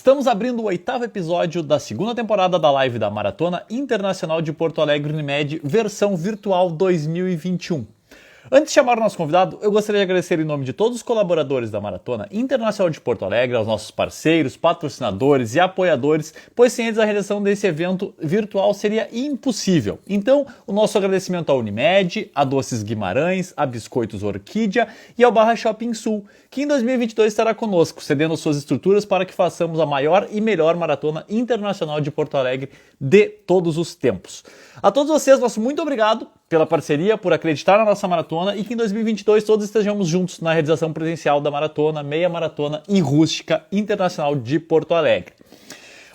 Estamos abrindo o 8º episódio da segunda temporada da live da Maratona Internacional de Porto Alegre Unimed, versão virtual 2021. Antes de chamar o nosso convidado, eu gostaria de agradecer em nome de todos os colaboradores da Maratona Internacional de Porto Alegre, aos nossos parceiros, patrocinadores e apoiadores, pois sem eles a realização desse evento virtual seria impossível. Então, o nosso agradecimento à Unimed, a Doces Guimarães, a Biscoitos Orquídea e ao Barra Shopping Sul, que em 2022 estará conosco, cedendo suas estruturas para que façamos a maior e melhor Maratona Internacional de Porto Alegre de todos os tempos. A todos vocês, nosso muito obrigado pela parceria, por acreditar na nossa maratona e que em 2022 todos estejamos juntos na realização presencial da maratona, meia maratona e rústica internacional de Porto Alegre.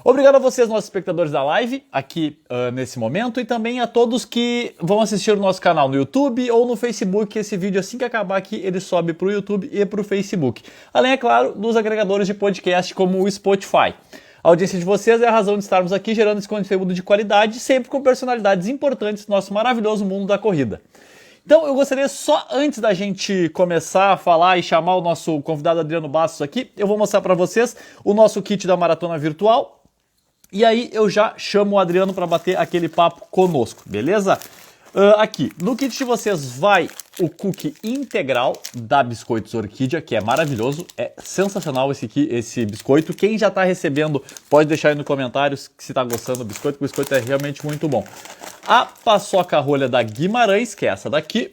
Obrigado a vocês, nossos espectadores da live, aqui nesse momento, e também a todos que vão assistir o nosso canal no YouTube ou no Facebook. Esse vídeo, assim que acabar aqui, ele sobe para o YouTube e para o Facebook. Além, é claro, dos agregadores de podcast como o Spotify. A audiência de vocês é a razão de estarmos aqui gerando esse conteúdo de qualidade, sempre com personalidades importantes do nosso maravilhoso mundo da corrida. Então eu gostaria só, antes da gente começar a falar e chamar o nosso convidado Adriano Bastos aqui, eu vou mostrar para vocês o nosso kit da Maratona Virtual. E aí eu já chamo o Adriano para bater aquele papo conosco, beleza? Aqui, no kit de vocês vai o cookie integral da Biscoitos Orquídea, que é maravilhoso, é sensacional esse biscoito. Quem já está recebendo pode deixar aí nos comentários se está gostando do biscoito, que o biscoito é realmente muito bom. A paçoca rolha da Guimarães, que é essa daqui,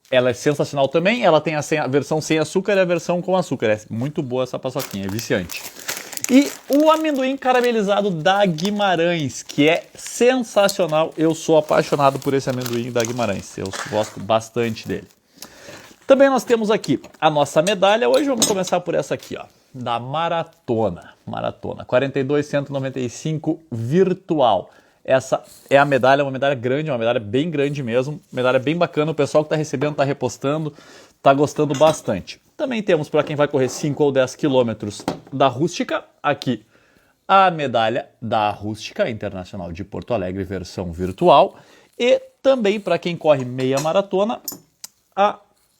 ela é sensacional também, ela tem a versão sem açúcar e a versão com açúcar, é muito boa essa paçoquinha, é viciante. E o amendoim caramelizado da Guimarães, que é sensacional. Eu sou apaixonado por esse amendoim da Guimarães. Eu gosto bastante dele. Também nós temos aqui a nossa medalha. Hoje vamos começar por essa aqui, ó, da Maratona. Maratona 42.195 virtual. Essa é a medalha, uma medalha grande, uma medalha bem grande mesmo. Medalha bem bacana. O pessoal que está recebendo, está repostando, está gostando bastante. Também temos para quem vai correr 5 ou 10 quilômetros da Rústica, aqui a medalha da Rústica Internacional de Porto Alegre, versão virtual. E também para quem corre meia maratona, a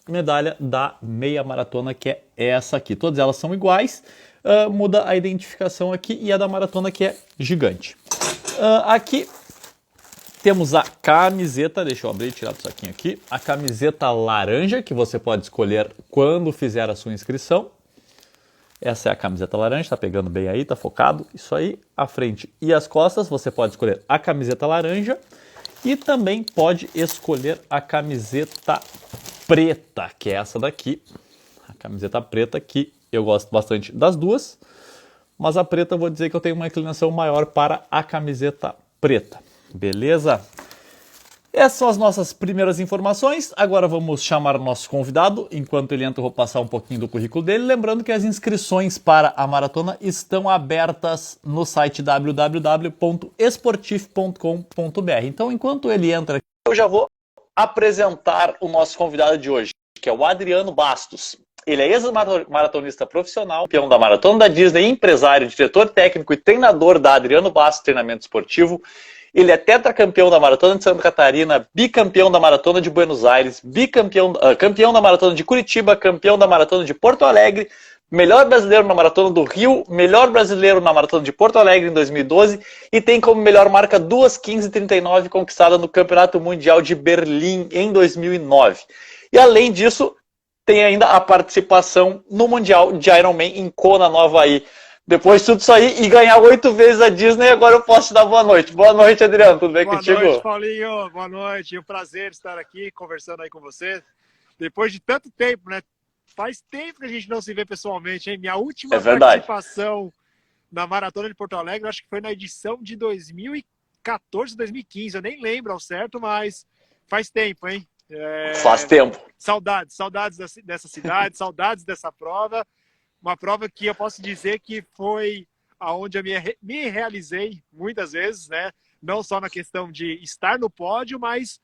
medalha da meia maratona, que é essa aqui. Todas elas são iguais, muda a identificação aqui e a da maratona, que é gigante. Aqui temos a camiseta, deixa eu abrir e tirar do saquinho aqui, a camiseta laranja, que você pode escolher quando fizer a sua inscrição. Essa é a camiseta laranja, tá pegando bem aí, tá focado, isso aí. A frente e as costas, você pode escolher a camiseta laranja e também pode escolher a camiseta preta, que é essa daqui. A camiseta preta, que eu gosto bastante das duas, mas a preta eu vou dizer que eu tenho uma inclinação maior para a camiseta preta. Beleza? Essas são as nossas primeiras informações. Agora vamos chamar o nosso convidado. Enquanto ele entra, eu vou passar um pouquinho do currículo dele. Lembrando que as inscrições para a maratona estão abertas no site www.esportif.com.br. Então, enquanto ele entra, eu já vou apresentar o nosso convidado de hoje, que é o Adriano Bastos. Ele é ex-maratonista profissional, campeão da Maratona da Disney, empresário, diretor técnico e treinador da Adriano Bastos Treinamento Esportivo. Ele é tetracampeão da Maratona de Santa Catarina, bicampeão da Maratona de Buenos Aires, campeão da Maratona de Curitiba, campeão da Maratona de Porto Alegre, melhor brasileiro na Maratona do Rio, melhor brasileiro na Maratona de Porto Alegre em 2012 e tem como melhor marca 2:15:39 conquistada no Campeonato Mundial de Berlim em 2009. E além disso, tem ainda a participação no Mundial de Ironman em Kona, no Havaí. Depois de tudo isso aí e ganhar 8 vezes a Disney, agora eu posso te dar boa noite. Boa noite, Adriano. Tudo bem contigo? Boa noite, Paulinho. Boa noite. É um prazer estar aqui conversando aí com você. Depois de tanto tempo, né? Faz tempo que a gente não se vê pessoalmente, hein? Minha última participação na Maratona de Porto Alegre, acho que foi na edição de 2014, 2015. Eu nem lembro ao certo, mas faz tempo, hein? Faz tempo. Saudades dessa cidade, saudades dessa prova. Uma prova que eu posso dizer que foi aonde eu me realizei muitas vezes, né? Não só na questão de estar no pódio, mas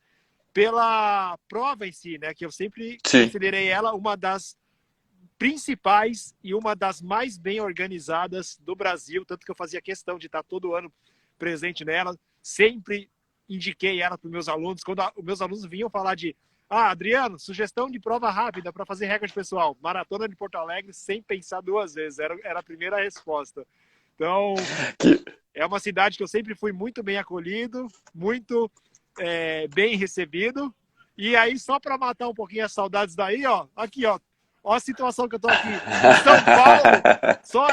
pela prova em si, né? Que eu sempre considerei ela uma das principais e uma das mais bem organizadas do Brasil, tanto que eu fazia questão de estar todo ano presente nela, sempre indiquei ela para os meus alunos. Quando os meus alunos vinham falar de Adriano, sugestão de prova rápida para fazer recorde pessoal. Maratona de Porto Alegre sem pensar duas vezes. Era a primeira resposta. Então, é uma cidade que eu sempre fui muito bem acolhido, muito bem recebido. E aí, só para matar um pouquinho as saudades daí, ó, aqui, ó a situação que eu tô aqui em São Paulo, só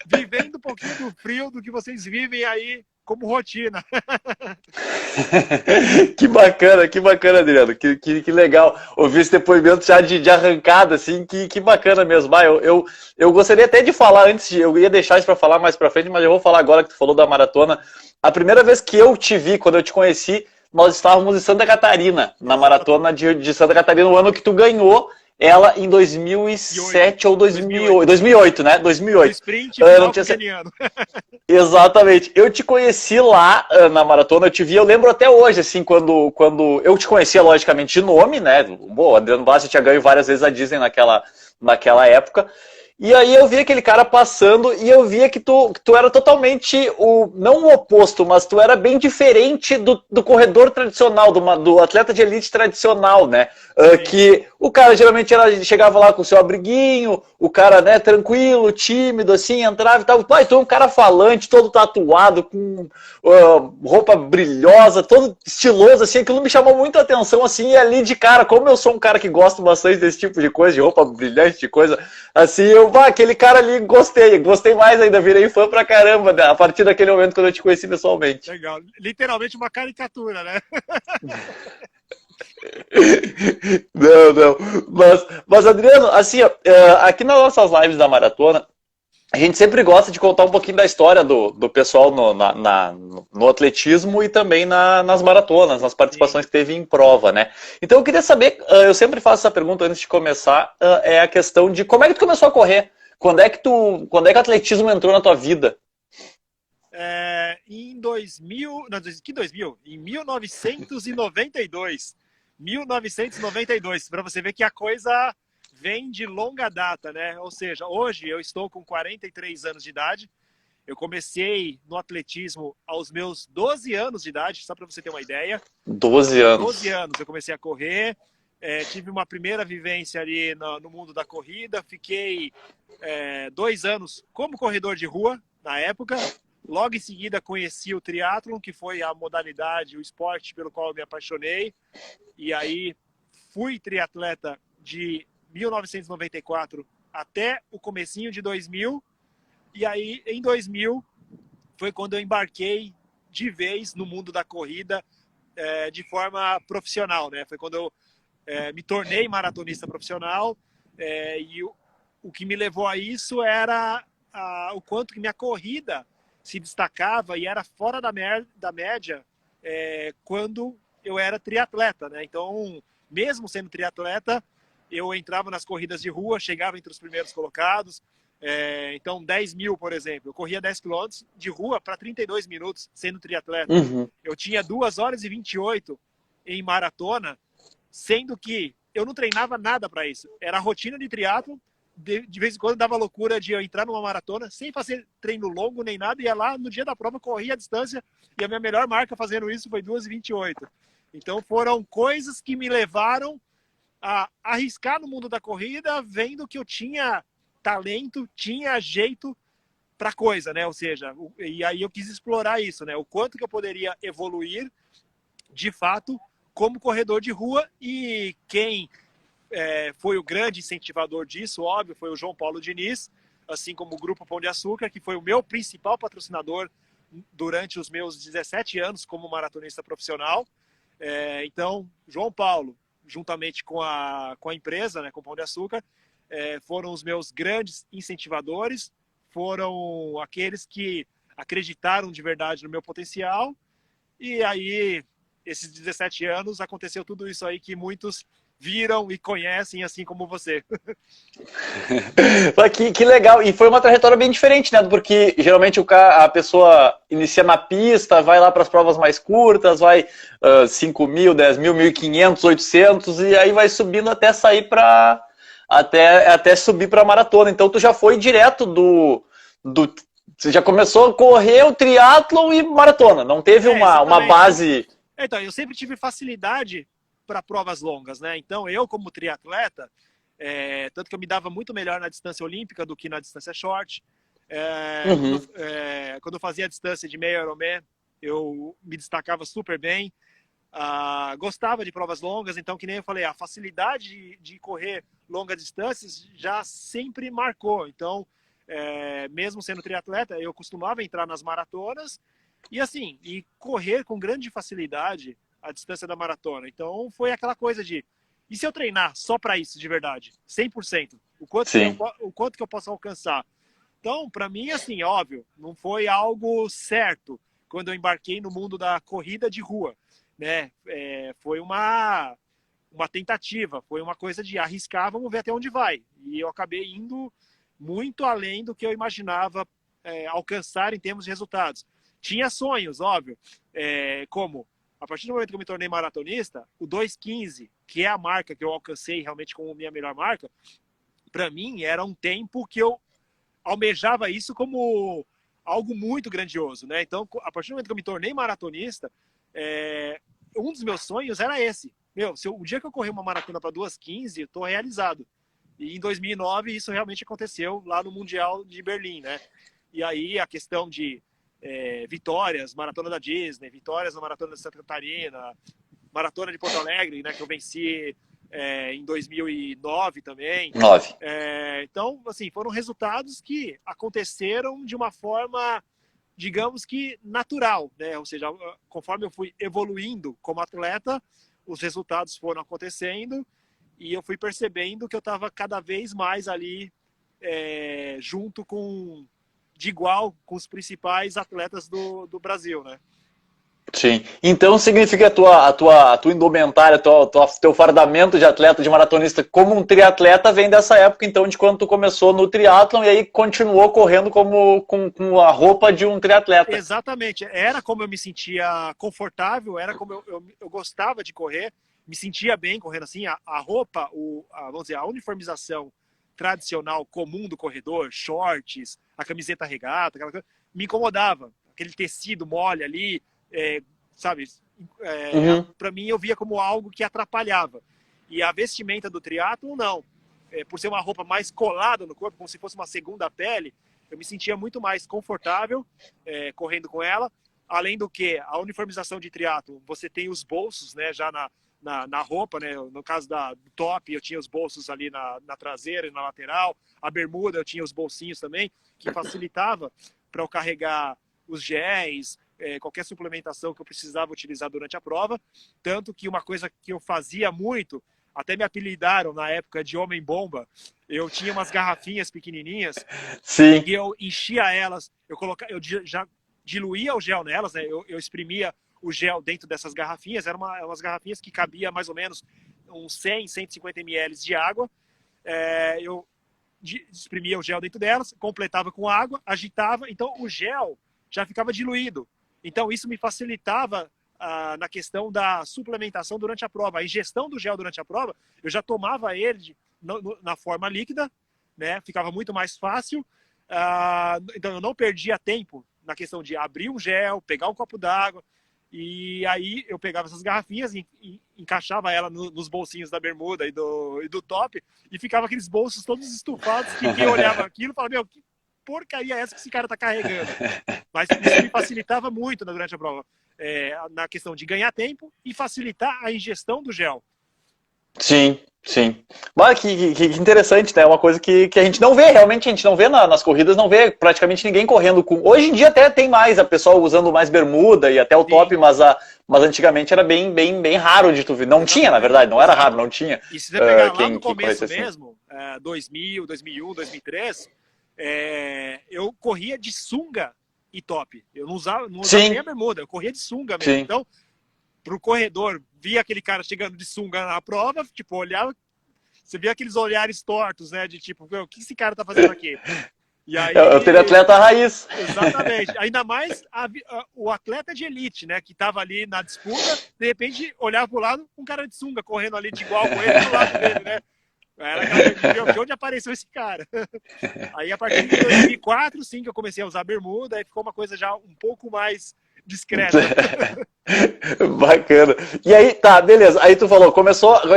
vivendo um pouquinho do frio do que vocês vivem aí como rotina. Que bacana, Adriano. Que legal ouvir esse depoimento já de arrancada, assim, que bacana mesmo. Eu gostaria até de falar antes, eu ia deixar isso para falar mais para frente, mas eu vou falar agora que tu falou da maratona. A primeira vez que eu te vi, quando eu te conheci, nós estávamos em Santa Catarina, na maratona de Santa Catarina, no ano que tu ganhou ela em 2007 ou 2008. 2008, né? 2008. O sprint final keniano. Exatamente. Eu te conheci lá na maratona, eu te vi, eu lembro até hoje, assim, quando eu te conhecia, logicamente, de nome, né? Bom, o Adriano Bassi tinha ganho várias vezes a Disney naquela época. E aí eu vi aquele cara passando e eu via que tu era totalmente, não o oposto, mas tu era bem diferente do corredor tradicional, do atleta de elite tradicional, né? Que o cara geralmente chegava lá com o seu abriguinho, o cara, né, tranquilo, tímido, assim, entrava e tal. Pai, tu é um cara falante, todo tatuado, com roupa brilhosa, todo estiloso, assim, aquilo me chamou muito a atenção, assim, e ali de cara, como eu sou um cara que gosto bastante desse tipo de coisa, de roupa brilhante, de coisa, assim, aquele cara ali, gostei mais ainda, virei fã pra caramba, né, a partir daquele momento quando eu te conheci pessoalmente. Legal, literalmente uma caricatura, né? Não. Mas Adriano, assim, aqui nas nossas lives da maratona, a gente sempre gosta de contar um pouquinho da história do pessoal no atletismo e também nas maratonas, nas participações que teve em prova, né? Então eu queria saber, eu sempre faço essa pergunta antes de começar, é a questão de como é que tu começou a correr? Quando é que o atletismo entrou na tua vida? Em 2000, não, que 2000? Em 1992. 1992, para você ver que a coisa vem de longa data, né? Ou seja, hoje eu estou com 43 anos de idade. Eu comecei no atletismo aos meus 12 anos de idade, só para você ter uma ideia. 12 anos. 12 anos eu comecei a correr. Tive uma primeira vivência ali no mundo da corrida. Fiquei 2 anos como corredor de rua na época. Logo em seguida conheci o triatlon, que foi a modalidade, o esporte pelo qual eu me apaixonei. E aí fui triatleta de 1994 até o comecinho de 2000. E aí em 2000 foi quando eu embarquei de vez no mundo da corrida de forma profissional, né? Foi quando eu me tornei maratonista profissional. E o que me levou a isso era o quanto que minha corrida se destacava e era fora da média quando eu era triatleta, né? Então, mesmo sendo triatleta, eu entrava nas corridas de rua, chegava entre os primeiros colocados. Então, 10 mil, por exemplo, eu corria 10 quilômetros de rua para 32 minutos sendo triatleta. Uhum. Eu tinha 2 horas e 28 em maratona, sendo que eu não treinava nada para isso. Era a rotina de triatlo. De vez em quando dava loucura de eu entrar numa maratona sem fazer treino longo nem nada, ia lá no dia da prova, corria a distância e a minha melhor marca fazendo isso foi 2:28. Então foram coisas que me levaram a arriscar no mundo da corrida, vendo que eu tinha talento, tinha jeito para coisa, né? Ou seja, e aí eu quis explorar isso, né? O quanto que eu poderia evoluir de fato como corredor de rua. E quem foi o grande incentivador disso, óbvio, foi o João Paulo Diniz, assim como o Grupo Pão de Açúcar, que foi o meu principal patrocinador durante os meus 17 anos como maratonista profissional. Então, João Paulo, juntamente com a empresa, né, com o Pão de Açúcar, foram os meus grandes incentivadores, foram aqueles que acreditaram de verdade no meu potencial. E aí, esses 17 anos, aconteceu tudo isso aí que muitos viram e conhecem, assim como você. Que legal, e foi uma trajetória bem diferente, né? Porque geralmente a pessoa inicia na pista, vai lá para as provas mais curtas, vai 5 mil, 10 mil, 1.500, 800, e aí vai subindo até sair até subir para a maratona. Então tu já foi direto você já começou a correr o triatlon e maratona, não teve uma base. Então, eu sempre tive facilidade para provas longas, né? Então, eu como triatleta, tanto que eu me dava muito melhor na distância olímpica do que na distância short. Quando eu fazia a distância de meio Ironman, eu me destacava super bem. Gostava de provas longas, então, que nem eu falei, a facilidade de correr longas distâncias já sempre marcou. Então, mesmo sendo triatleta, eu costumava entrar nas maratonas e correr com grande facilidade a distância da maratona. Então, foi aquela coisa de, e se eu treinar só para isso, de verdade, 100%? O quanto que eu posso alcançar? Então, para mim, assim, óbvio, não foi algo certo quando eu embarquei no mundo da corrida de rua, né? Foi uma tentativa, foi uma coisa de arriscar, vamos ver até onde vai. E eu acabei indo muito além do que eu imaginava alcançar em termos de resultados. Tinha sonhos, óbvio, como a partir do momento que eu me tornei maratonista, o 2:15, que é a marca que eu alcancei realmente como minha melhor marca, para mim era um tempo que eu almejava isso como algo muito grandioso, né? Então, a partir do momento que eu me tornei maratonista, um dos meus sonhos era esse. O dia que eu correr uma maratona para 2:15, eu estou realizado. E em 2009 isso realmente aconteceu lá no Mundial de Berlim, né? E aí a questão de vitórias, maratona da Disney, vitórias na maratona de Santa Catarina, maratona de Porto Alegre, né, que eu venci em 2009 também. Então, assim, foram resultados que aconteceram de uma forma, digamos que natural, né? Ou seja, conforme eu fui evoluindo como atleta, os resultados foram acontecendo e eu fui percebendo que eu estava cada vez mais ali junto de igual com os principais atletas do Brasil, né? Sim. Então significa a tua indumentária, teu fardamento de atleta, de maratonista, como um triatleta vem dessa época, então, de quando tu começou no triatlon e aí continuou correndo com a roupa de um triatleta. Exatamente. Era como eu me sentia confortável, era como eu gostava de correr, me sentia bem correndo assim. A roupa, vamos dizer, a uniformização tradicional comum do corredor, shorts, a camiseta regata, aquela coisa, me incomodava. Aquele tecido mole ali, sabe? Para mim eu via como algo que atrapalhava. E a vestimenta do triatlo não. Por ser uma roupa mais colada no corpo, como se fosse uma segunda pele, eu me sentia muito mais confortável correndo com ela. Além do que a uniformização de triatlo, você tem os bolsos, né, já na roupa, né? No caso do top, eu tinha os bolsos ali na traseira e na lateral. A bermuda, eu tinha os bolsinhos também, que facilitava para eu carregar os géis, qualquer suplementação que eu precisava utilizar durante a prova. Tanto que uma coisa que eu fazia muito, até me apelidaram na época de Homem-Bomba, eu tinha umas garrafinhas pequenininhas. Sim. E eu enchia elas, eu já diluía o gel nelas, né? Eu exprimia o gel dentro dessas garrafinhas. Eram umas garrafinhas que cabia mais ou menos uns 100, 150 ml de água. Eu exprimia o gel dentro delas, completava com água, agitava, então o gel já ficava diluído. Então isso me facilitava na questão da suplementação durante a prova. A ingestão do gel durante a prova, eu já tomava ele na forma líquida, né? Ficava muito mais fácil. Então eu não perdia tempo na questão de abrir um gel, pegar um copo d'água, e aí eu pegava essas garrafinhas e encaixava ela nos bolsinhos da bermuda e do top, e ficava aqueles bolsos todos estufados, que quem olhava aquilo falava, meu, que porcaria é essa que esse cara tá carregando? Mas isso me facilitava muito durante a prova, na questão de ganhar tempo e facilitar a ingestão do gel. Sim, sim. Mas que interessante, né? É uma coisa que a gente não vê, realmente a gente não vê nas corridas, não vê praticamente ninguém correndo com... Hoje em dia até tem mais, a pessoa usando mais bermuda e até o top, mas antigamente era bem raro de tu ver. Não tinha, na verdade, não era raro, não tinha. E se você pegar lá no começo mesmo, 2000, 2001, 2003, eu corria de sunga e top. Eu não usava nem a bermuda, eu corria de sunga mesmo. Sim. Então, pro corredor, via aquele cara chegando de sunga na prova, tipo, olhava, você via aqueles olhares tortos, né, de tipo, o que esse cara tá fazendo aqui? E aí, eu teria atleta raiz. Exatamente. Ainda mais o atleta de elite, né, que tava ali na disputa, de repente olhava pro lado, um cara de sunga correndo ali de igual com ele do lado dele, né? Era de onde apareceu esse cara? Aí a partir de 2004, sim, que eu comecei a usar bermuda, aí ficou uma coisa já um pouco mais discreta. Bacana. E aí, tá, beleza. Aí tu falou,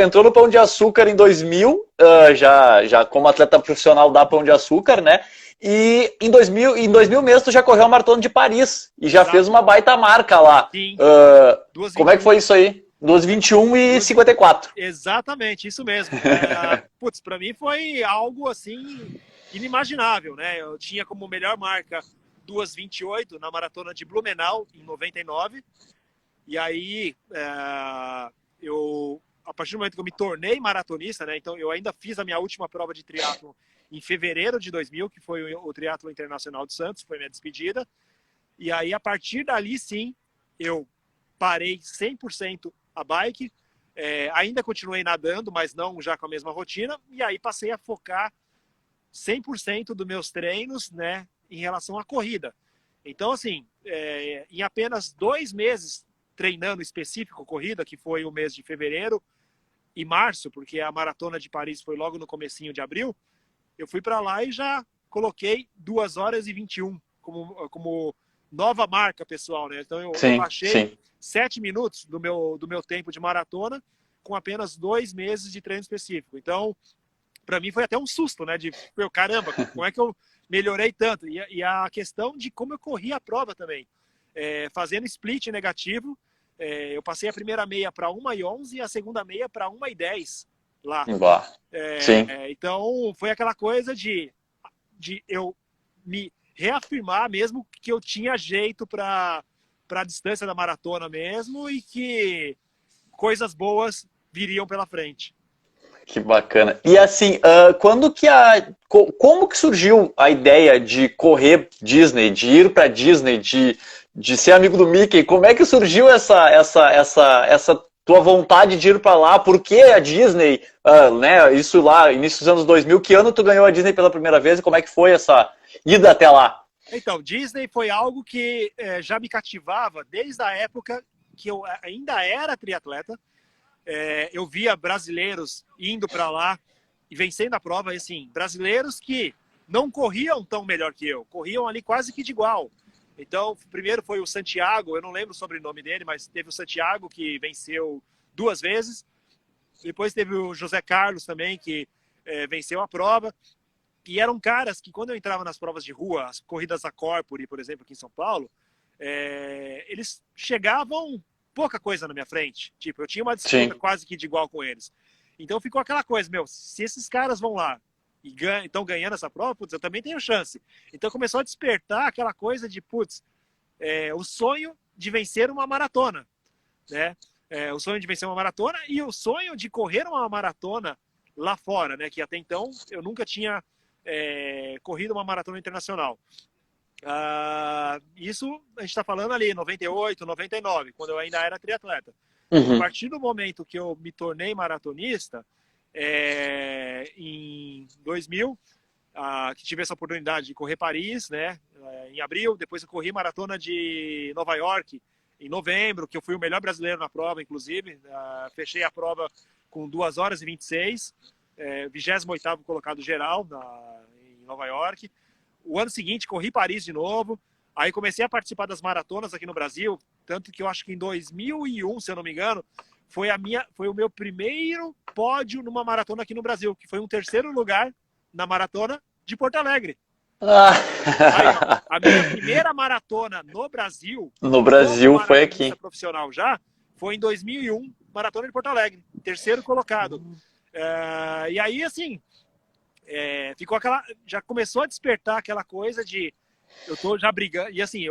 entrou no Pão de Açúcar em 2000, já como atleta profissional da Pão de Açúcar, né? E em 2000 mesmo tu já correu a Maratona de Paris e já Exato. fez uma baita marca lá. Sim. Como é que foi isso aí? 2:21 e 54. Exatamente, isso mesmo. Putz, pra mim foi algo assim inimaginável, né? Eu tinha como melhor marca 2:28 na maratona de Blumenau em 99. E aí a partir do momento que eu me tornei maratonista, né? Então eu ainda fiz a minha última prova de triatlo em fevereiro de 2000, que foi o Triatlo Internacional de Santos, foi minha despedida. E aí a partir dali sim, eu parei 100% a bike, ainda continuei nadando, mas não já com a mesma rotina, e aí passei a focar 100% dos meus treinos, né, em relação à corrida. Então, assim, em apenas 2 meses treinando específico corrida, que foi o mês de fevereiro e março, porque a Maratona de Paris foi logo no comecinho de abril, eu fui para lá e já coloquei 2h21 como nova marca pessoal, né? Então eu baixei 7 minutos do meu tempo de maratona com apenas 2 meses de treino específico. Então, para mim foi até um susto, né? De, caramba, como é que eu melhorei tanto? E a questão de como eu corri a prova também. Fazendo split negativo, eu passei a primeira meia para 1:11 e a segunda meia para 1:10 lá. Então, foi aquela coisa de eu me reafirmar mesmo que eu tinha jeito para a distância da maratona mesmo e que coisas boas viriam pela frente. Que bacana. E assim, como que surgiu a ideia de correr Disney, de ir para Disney, de ser amigo do Mickey? Como é que surgiu essa tua vontade de ir para lá? Por que a Disney? Né, isso lá, início dos anos 2000, que ano tu ganhou a Disney pela primeira vez e como é que foi essa ida até lá? Então, Disney foi algo que já me cativava desde a época que eu ainda era triatleta. Eu via brasileiros indo para lá e vencendo a prova, e assim, brasileiros que não corriam tão melhor que eu, corriam ali quase que de igual. Então, primeiro foi o Santiago, eu não lembro o sobrenome dele, mas teve o Santiago que venceu 2 vezes. Depois teve o José Carlos também, que venceu a prova. E eram caras que, quando eu entrava nas provas de rua, as corridas a corpore, por exemplo, aqui em São Paulo, eles chegavam pouca coisa na minha frente. Tipo, eu tinha uma disputa quase que de igual com eles. Então ficou aquela coisa, se esses caras vão lá e estão ganhando essa prova, putz, eu também tenho chance. Então começou a despertar aquela coisa de, o sonho de vencer uma maratona, né? O sonho de vencer uma maratona e o sonho de correr uma maratona lá fora, né? Que até então eu nunca tinha corrido uma maratona internacional. Isso a gente está falando ali 98, 99, quando eu ainda era triatleta. A partir do momento que eu me tornei maratonista, em 2000, que tive essa oportunidade de correr Paris, né, em abril. Depois eu corri maratona de Nova York em novembro, que eu fui o melhor brasileiro na prova, inclusive. Fechei a prova com 2h26, 28º colocado geral em Nova York. O ano seguinte corri Paris de novo, aí comecei a participar das maratonas aqui no Brasil, tanto que eu acho que em 2001, se eu não me engano, foi o meu primeiro pódio numa maratona aqui no Brasil, que foi um 3º lugar na maratona de Porto Alegre. Aí, a minha primeira maratona no Brasil foi aqui. Profissional foi em 2001, maratona de Porto Alegre, 3º colocado. E aí, assim, ficou já começou a despertar aquela coisa de eu tô já brigando. E assim,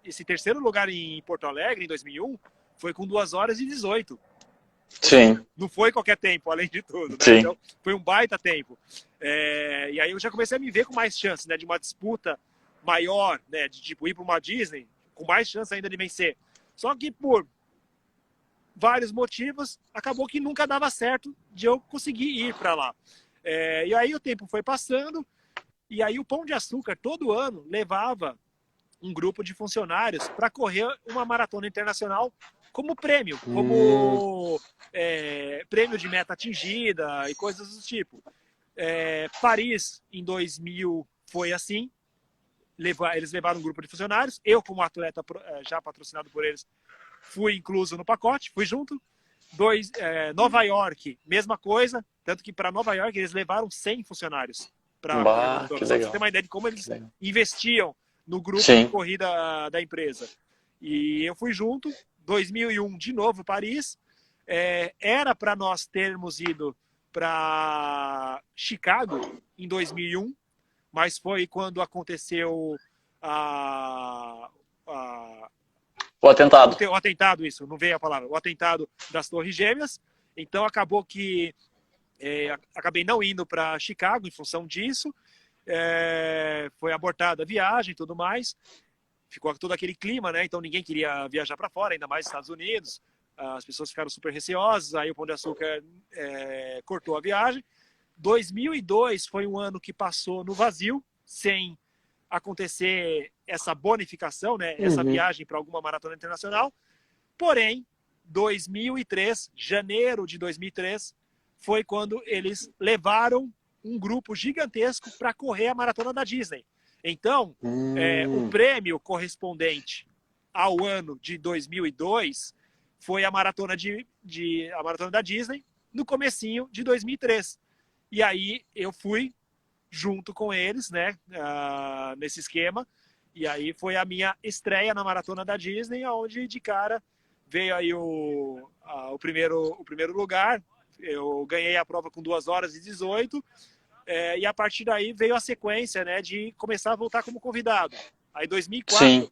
esse 3º lugar em Porto Alegre, em 2001, foi com 2h18. Sim. Não foi qualquer tempo, além de tudo, né? Sim. Então, foi um baita tempo. E aí eu já comecei a me ver com mais chance, né? De uma disputa maior, né? De tipo, ir para uma Disney, com mais chance ainda de vencer. Só que por vários motivos, acabou que nunca dava certo de eu conseguir ir para lá. E aí o tempo foi passando, e aí o Pão de Açúcar, todo ano, levava um grupo de funcionários para correr uma maratona internacional como prêmio, como prêmio de meta atingida e coisas do tipo. Paris, em 2000, foi assim. eles levaram um grupo de funcionários, eu como atleta já patrocinado por eles, fui incluso no pacote, fui junto. Nova York, mesma coisa, tanto que para Nova York eles levaram 100 funcionários para correr. Que Só para legal. você ter uma ideia de como eles investiam no grupo Sim. de corrida da empresa. E eu fui junto, 2001 de novo Paris, era para nós termos ido para Chicago em 2001, mas foi quando aconteceu O atentado. o atentado, isso, não veio a palavra, o atentado das Torres Gêmeas. Então acabou que acabei não indo para Chicago em função disso. Foi abortada a viagem e tudo mais. Ficou todo aquele clima, né? Então ninguém queria viajar para fora, ainda mais Estados Unidos. As pessoas ficaram super receosas. Aí o Pão de Açúcar cortou a viagem. 2002 foi um ano que passou no vazio, sem acontecer essa bonificação, né? Essa viagem para alguma maratona internacional. Porém, 2003, janeiro de 2003, foi quando eles levaram um grupo gigantesco para correr a maratona da Disney. Então, o prêmio correspondente ao ano de 2002 foi a maratona a maratona da Disney no comecinho de 2003. E aí eu fui junto com eles, né, nesse esquema. E aí foi a minha estreia na maratona da Disney, onde de cara veio aí o primeiro lugar. Eu ganhei a prova com 2 horas e 18. E a partir daí veio a sequência, né, de começar a voltar como convidado. Aí em 2004 Sim.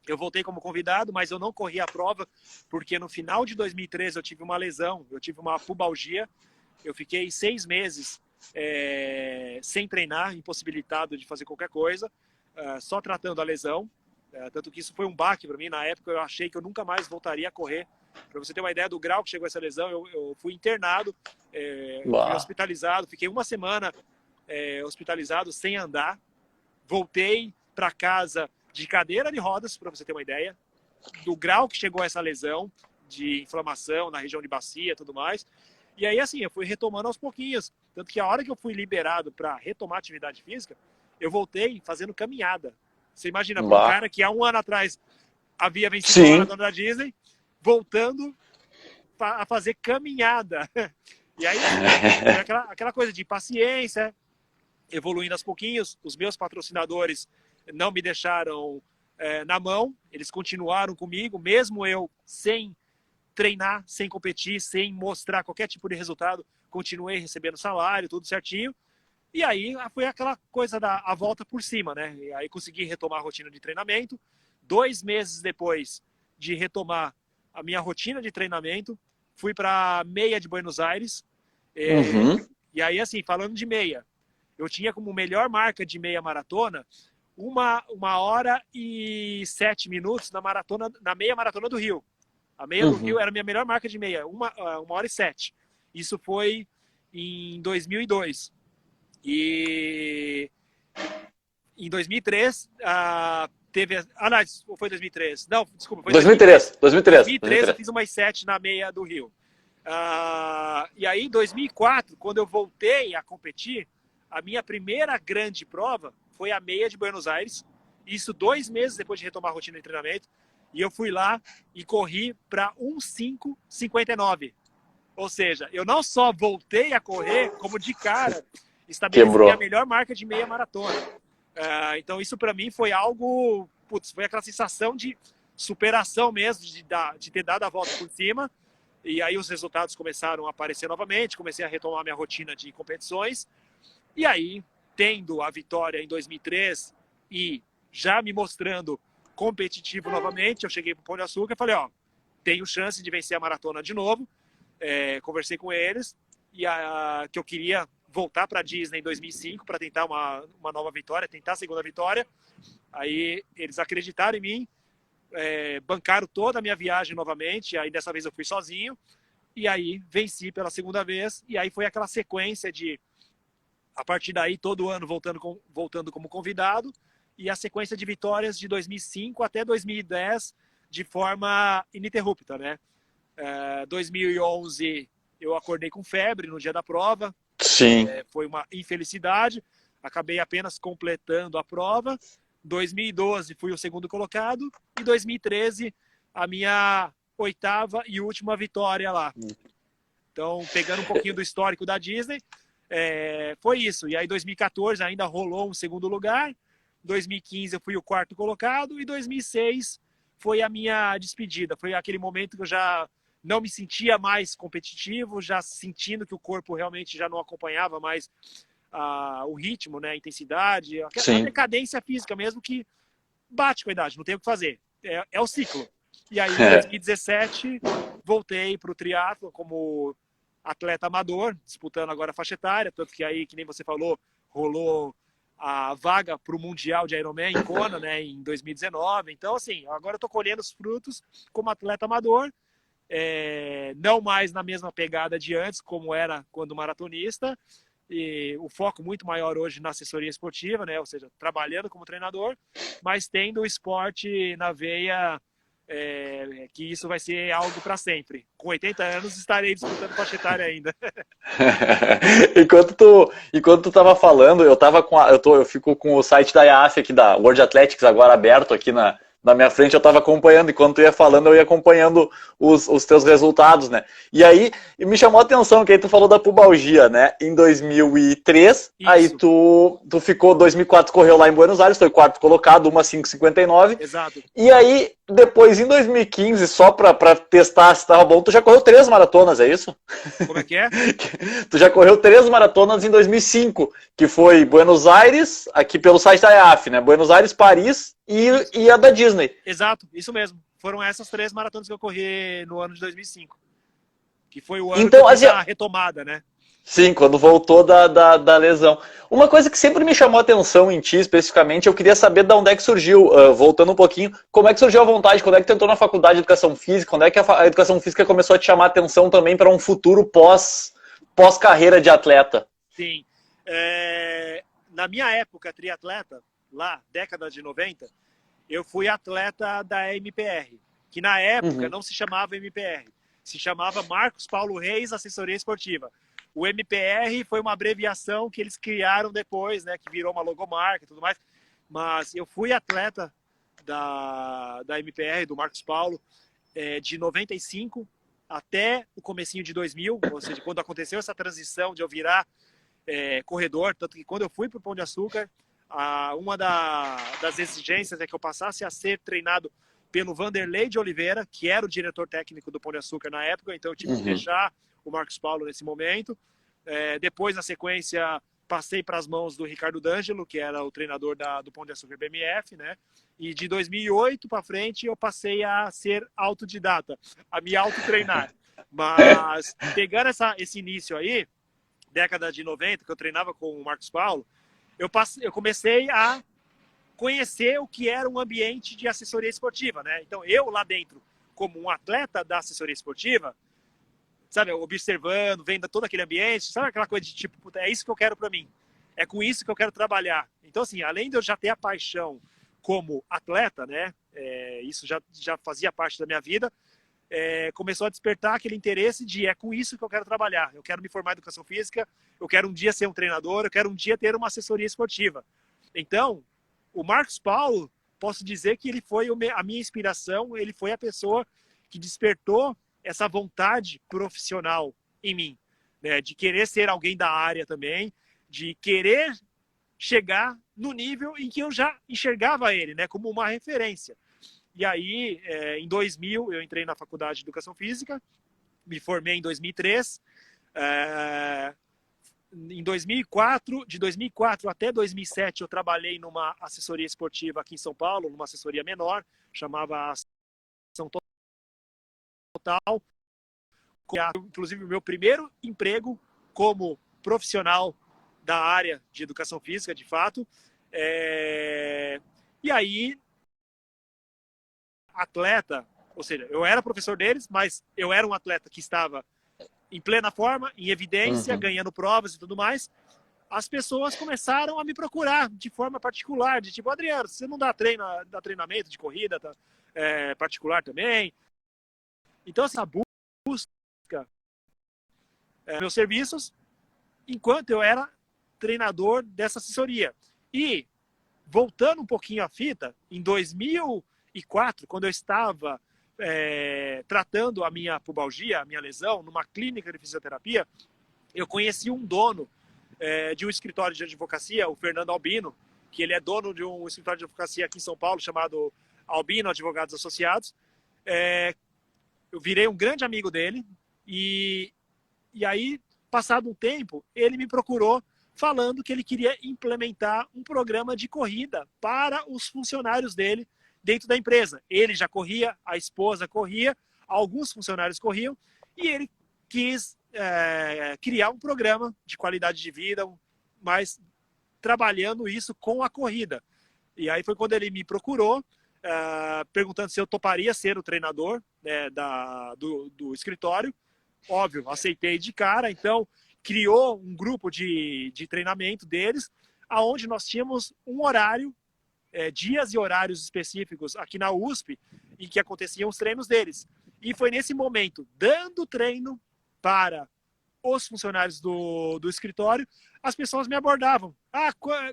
eu voltei como convidado, mas eu não corri a prova, porque no final de 2013 eu tive uma lesão, eu tive uma pubalgia. Eu fiquei 6 meses sem treinar, impossibilitado de fazer qualquer coisa, só tratando a lesão. Tanto que isso foi um baque para mim. Na época eu achei que eu nunca mais voltaria a correr. Para você ter uma ideia do grau que chegou essa lesão, eu fui internado, fui hospitalizado, fiquei 1 semana hospitalizado sem andar. Voltei para casa de cadeira de rodas, para você ter uma ideia do grau que chegou essa lesão, de inflamação na região de bacia e tudo mais. E aí, assim, eu fui retomando aos pouquinhos. Tanto que a hora que eu fui liberado para retomar a atividade física, eu voltei fazendo caminhada. Você imagina, para um cara que há 1 ano atrás havia vencido a maratona da Disney, voltando a fazer caminhada. E aí, aquela coisa de paciência, evoluindo aos pouquinhos. Os meus patrocinadores não me deixaram na mão, eles continuaram comigo, mesmo eu sem treinar, sem competir, sem mostrar qualquer tipo de resultado, continuei recebendo salário, tudo certinho. E aí foi aquela coisa a volta por cima, né? E aí consegui retomar a rotina de treinamento. 2 meses depois de retomar a minha rotina de treinamento, fui para meia de Buenos Aires. E aí, assim, falando de meia, eu tinha como melhor marca de meia maratona 1h07 na meia maratona do Rio. A meia do Rio era a minha melhor marca de meia, 1h07. Isso foi em 2002. E em 2003 teve... não, foi 2003. Não, desculpa, foi 2003. 2003 eu fiz 1h07 na meia do Rio. E aí, em 2004, quando eu voltei a competir, a minha primeira grande prova foi a meia de Buenos Aires. Isso 2 meses depois de retomar a rotina de treinamento. E eu fui lá e corri para 1:05:59. Ou seja, eu não só voltei a correr, como de cara estabeleci a melhor marca de meia maratona. Então isso para mim foi algo... foi aquela sensação de superação mesmo, de ter dado a volta por cima. E aí os resultados começaram a aparecer novamente, comecei a retomar minha rotina de competições. E aí, tendo a vitória em 2003 e já me mostrando competitivo novamente, eu cheguei para o Pão de Açúcar e falei, tenho chance de vencer a maratona de novo. Conversei com eles e que eu queria voltar para a Disney em 2005 para tentar uma nova vitória, tentar a segunda vitória. Aí eles acreditaram em mim, bancaram toda a minha viagem novamente. Aí dessa vez eu fui sozinho e aí venci pela segunda vez. E aí foi aquela sequência de, a partir daí, todo ano voltando como convidado, e a sequência de vitórias de 2005 até 2010 de forma ininterrupta, né? 2011 eu acordei com febre no dia da prova. Sim. Foi uma infelicidade. Acabei apenas completando a prova. 2012 fui o segundo colocado e 2013 a minha 8ª e última vitória lá. Então, pegando um pouquinho do histórico da Disney, foi isso. E aí 2014 ainda rolou um segundo lugar, 2015 eu fui o 4º colocado e 2006 foi a minha despedida. Foi aquele momento que eu já não me sentia mais competitivo, já sentindo que o corpo realmente já não acompanhava mais o ritmo, né, a intensidade, a decadência física mesmo que bate com a idade, não tem o que fazer. É o ciclo. E aí, em 2017, voltei para o triatlo como atleta amador, disputando agora a faixa etária, tanto que aí, que nem você falou, rolou a vaga para o Mundial de Ironman em Kona, né, em 2019. Então, assim, agora eu estou colhendo os frutos como atleta amador, não mais na mesma pegada de antes, como era quando maratonista, e o foco muito maior hoje na assessoria esportiva, né, ou seja, trabalhando como treinador, mas tendo o esporte na veia, que isso vai ser algo para sempre. Com 80 anos estarei disputando faixa etária ainda. enquanto tu tava falando, eu fico com o site da IAAF aqui, da World Athletics, agora aberto aqui na minha frente, eu tava acompanhando, e quando tu ia falando, eu ia acompanhando os teus resultados, né? E aí, me chamou a atenção que aí tu falou da pubalgia, né? Em 2003, isso. Aí tu ficou, 2004 correu lá em Buenos Aires, foi 4º colocado, 1:5:59. Exato. E aí, depois, em 2015, só pra testar se tava bom, tu já correu 3 maratonas, é isso? Como é que é? Tu já correu 3 maratonas em 2005, que foi Buenos Aires, aqui pelo site da IAAF, né? Buenos Aires, Paris e a da Disney. Exato, isso mesmo. Foram essas 3 maratonas que eu corri no ano de 2005. Que foi o ano então, que eu fiz a retomada, né? Sim, quando voltou da lesão. Uma coisa que sempre me chamou a atenção em ti, especificamente, eu queria saber de onde é que surgiu, voltando um pouquinho, como é que surgiu a vontade, quando é que tu entrou na faculdade de Educação Física, quando é que a Educação Física começou a te chamar a atenção também para um futuro pós-carreira de atleta? Sim. Na minha época, triatleta, lá, década de 90, eu fui atleta da MPR, que na época não se chamava MPR, se chamava Marcos Paulo Reis Assessoria Esportiva. O MPR foi uma abreviação que eles criaram depois, né, que virou uma logomarca e tudo mais. Mas eu fui atleta da MPR, do Marcos Paulo, de 95 até o comecinho de 2000, ou seja, quando aconteceu essa transição de eu virar corredor, tanto que quando eu fui para o Pão de Açúcar, uma das exigências é que eu passasse a ser treinado pelo Vanderlei de Oliveira, que era o diretor técnico do Pão de Açúcar na época, então eu tive que deixar o Marcos Paulo nesse momento. Depois, na sequência, passei para as mãos do Ricardo D'Angelo, que era o treinador do Pão de Açúcar BMF, né? E de 2008 para frente eu passei a ser autodidata, a me autotreinar. Mas pegando esse início aí, década de 90, que eu treinava com o Marcos Paulo, eu comecei a conhecer o que era um ambiente de assessoria esportiva, né? Então, eu lá dentro, como um atleta da assessoria esportiva, sabe, observando, vendo todo aquele ambiente, sabe aquela coisa de tipo, puta, é isso que eu quero para mim, é com isso que eu quero trabalhar. Então, assim, além de eu já ter a paixão como atleta, né, isso já fazia parte da minha vida, começou a despertar aquele interesse de é com isso que eu quero trabalhar, eu quero me formar em educação física, eu quero um dia ser um treinador, eu quero um dia ter uma assessoria esportiva. Então, o Marcos Paulo, posso dizer que ele foi a minha inspiração, ele foi a pessoa que despertou essa vontade profissional em mim, né, de querer ser alguém da área também, de querer chegar no nível em que eu já enxergava ele, né, como uma referência. E aí, em 2000, eu entrei na Faculdade de Educação Física, me formei em 2003. Em 2004, de 2004 até 2007, eu trabalhei numa assessoria esportiva aqui em São Paulo, numa assessoria menor, chamava Ação Total. Inclusive, o meu primeiro emprego como profissional da área de educação física, de fato. E aí, atleta, ou seja, eu era professor deles, mas eu era um atleta que estava em plena forma, em evidência, ganhando provas e tudo mais. As pessoas começaram a me procurar de forma particular, de tipo, Adriano, você não dá treinamento de corrida particular também? Então, essa busca meus serviços enquanto eu era treinador dessa assessoria. E voltando um pouquinho a fita, em 2004, quando eu estava tratando a minha pubalgia, a minha lesão, numa clínica de fisioterapia, eu conheci um dono de um escritório de advocacia, o Fernando Albino, que ele é dono de um escritório de advocacia aqui em São Paulo, chamado Albino Advogados Associados. Eu virei um grande amigo dele, e aí, passado um tempo, ele me procurou falando que ele queria implementar um programa de corrida para os funcionários dele dentro da empresa. Ele já corria, a esposa corria, alguns funcionários corriam, e ele quis criar um programa de qualidade de vida, mas trabalhando isso com a corrida. E aí foi quando ele me procurou, perguntando se eu toparia ser o treinador, né, do escritório. Óbvio, aceitei de cara, então criou um grupo de treinamento deles, aonde nós tínhamos um horário, dias e horários específicos aqui na USP, em que aconteciam os treinos deles. E foi nesse momento, dando treino para os funcionários do escritório, as pessoas me abordavam.